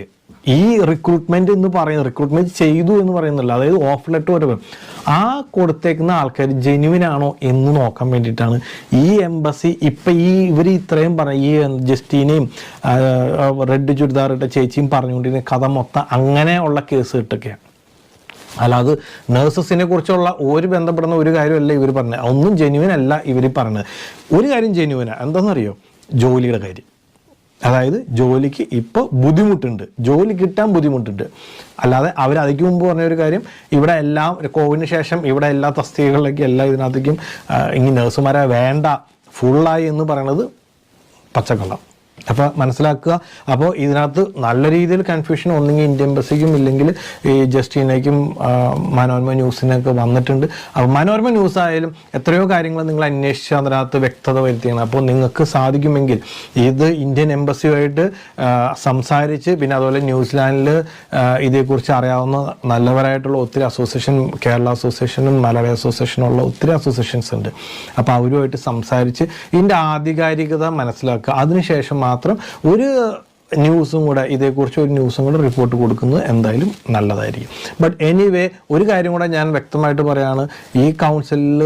ഈ റിക്രൂട്ട്മെന്റ് എന്ന് പറയുന്നത്, റിക്രൂട്ട്മെന്റ് ചെയ്തു എന്ന് പറയുന്നില്ല, അതായത് ഓഫർ ലെറ്റർ വരെ ആ കൊടുത്തേക്കുന്ന ആൾക്കാർ ജെന്യുവിൻ ആണോ എന്ന് നോക്കാൻ വേണ്ടിയിട്ടാണ് ഈ എംബസി ഇപ്പം ഇവർ ഇത്രയും ഈ ജസ്റ്റീനെയും റെഡ് ചുരിദാർ ഇട്ട ചേച്ചിയും പറഞ്ഞുകൊണ്ടിരുന്ന കഥ മൊത്തം അങ്ങനെയുള്ള കേസ് ഇട്ടൊക്കെയാണ്. അല്ലാതെ നേഴ്സസിനെ കുറിച്ചുള്ള ഒരു ബന്ധപ്പെടുന്ന ഒരു കാര്യമല്ല ഇവർ പറഞ്ഞത്. ഒന്നും ജെന്യുവിൻ അല്ല ഇവർ പറഞ്ഞത്. ഒരു കാര്യം ജെന്യുവിനാണ്, എന്താണെന്നറിയോ? ജോലിയുടെ കാര്യം. അതായത് ജോലിക്ക് ഇപ്പോൾ ബുദ്ധിമുട്ടുണ്ട്, ജോലി കിട്ടാൻ ബുദ്ധിമുട്ടുണ്ട്. അല്ലാതെ അവർ അതിക്ക് മുമ്പ് പറഞ്ഞ ഒരു കാര്യം, ഇവിടെ എല്ലാം കോവിഡിന് ശേഷം ഇവിടെ എല്ലാ തസ്തികകളിലേക്കും എല്ലാ ഇതിനകത്തേക്കും ഇനി നഴ്സുമാരെ വേണ്ട ഫുള്ളായി എന്ന് പറയണത് പച്ചക്കള്ളം. അപ്പോൾ മനസ്സിലാക്കുക. അപ്പോൾ ഇതിനകത്ത് നല്ല രീതിയിൽ കൺഫ്യൂഷൻ ഒന്നെങ്കിൽ ഇന്ത്യൻ എംബസിക്കും ഇല്ലെങ്കിൽ ഈ ജസ്റ്റീനേക്കും മനോരമ ന്യൂസിനൊക്കെ വന്നിട്ടുണ്ട്. അപ്പോൾ മനോരമ ന്യൂസ് ആയാലും എത്രയോ കാര്യങ്ങൾ നിങ്ങൾ അന്വേഷിച്ച് അതിനകത്ത് വ്യക്തത വരുത്തിയാണ്. അപ്പോൾ നിങ്ങൾക്ക് സാധിക്കുമെങ്കിൽ ഇത് ഇന്ത്യൻ എംബസിയുമായിട്ട് സംസാരിച്ച്, പിന്നെ അതുപോലെ ന്യൂസിലാൻഡിൽ ഇതേക്കുറിച്ച് അറിയാവുന്ന നല്ലവരായിട്ടുള്ള ഒത്തിരി അസോസിയേഷൻ, കേരള അസോസിയേഷനും മലയാളി അസോസിയേഷനും ഉള്ള ഒത്തിരി അസോസിയേഷൻസ് ഉണ്ട്. അപ്പോൾ അവരുമായിട്ട് സംസാരിച്ച് ഇതിൻ്റെ ആധികാരികത മനസ്സിലാക്കുക. അതിനുശേഷം മാത്രം ഒരു ന്യൂസും കൂടെ ഇതേക്കുറിച്ച് ഒരു ന്യൂസും കൂടെ റിപ്പോർട്ട് കൊടുക്കുന്നത് എന്തായാലും നല്ലതായിരിക്കും. ബട്ട് എനിവേ ഒരു കാര്യം കൂടെ ഞാൻ വ്യക്തമായിട്ട് പറയാണ്, ഈ കൗൺസിലിൽ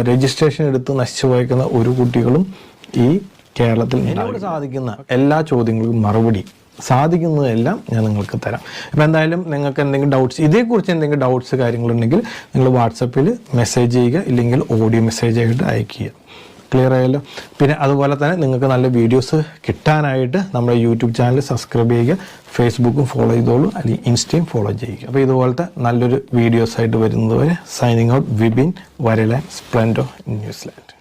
രജിസ്ട്രേഷൻ എടുത്ത് നശിച്ചു പോയേക്കുന്ന ഒരു കുട്ടികളും ഈ കേരളത്തിൽ എന്നോട് സാധിക്കുന്ന എല്ലാ ചോദ്യങ്ങൾക്കും മറുപടി സാധിക്കുന്നതെല്ലാം ഞാൻ നിങ്ങൾക്ക് തരാം. അപ്പോൾ എന്തായാലും നിങ്ങൾക്ക് എന്തെങ്കിലും ഡൗട്ട്സ്, ഇതേക്കുറിച്ച് എന്തെങ്കിലും ഡൗട്ട്സ് കാര്യങ്ങളുണ്ടെങ്കിൽ നിങ്ങൾ വാട്സപ്പിൽ മെസ്സേജ് ചെയ്യുക, ഇല്ലെങ്കിൽ ഓഡിയോ മെസ്സേജ് ആയിട്ട് അയക്കുക. ക്ലിയർ ആയല്ലോ? പിന്നെ അതുപോലെ തന്നെ നിങ്ങൾക്ക് നല്ല വീഡിയോസ് കിട്ടാനായിട്ട് നമ്മുടെ യൂട്യൂബ് ചാനൽ സബ്സ്ക്രൈബ് ചെയ്യുക, ഫേസ്ബുക്കും ഫോളോ ചെയ്തോളൂ, അല്ലെങ്കിൽ ഇൻസ്റ്റയും ഫോളോ ചെയ്യുക. അപ്പോൾ ഇതുപോലത്തെ നല്ലൊരു വീഡിയോസായിട്ട് വരുന്നതുവരെ സൈനിങ് ഔട്ട്, വിപിൻ വരലാൻഡ്, സ്പ്ലെൻഡോ ന്യൂസിലാൻഡ്.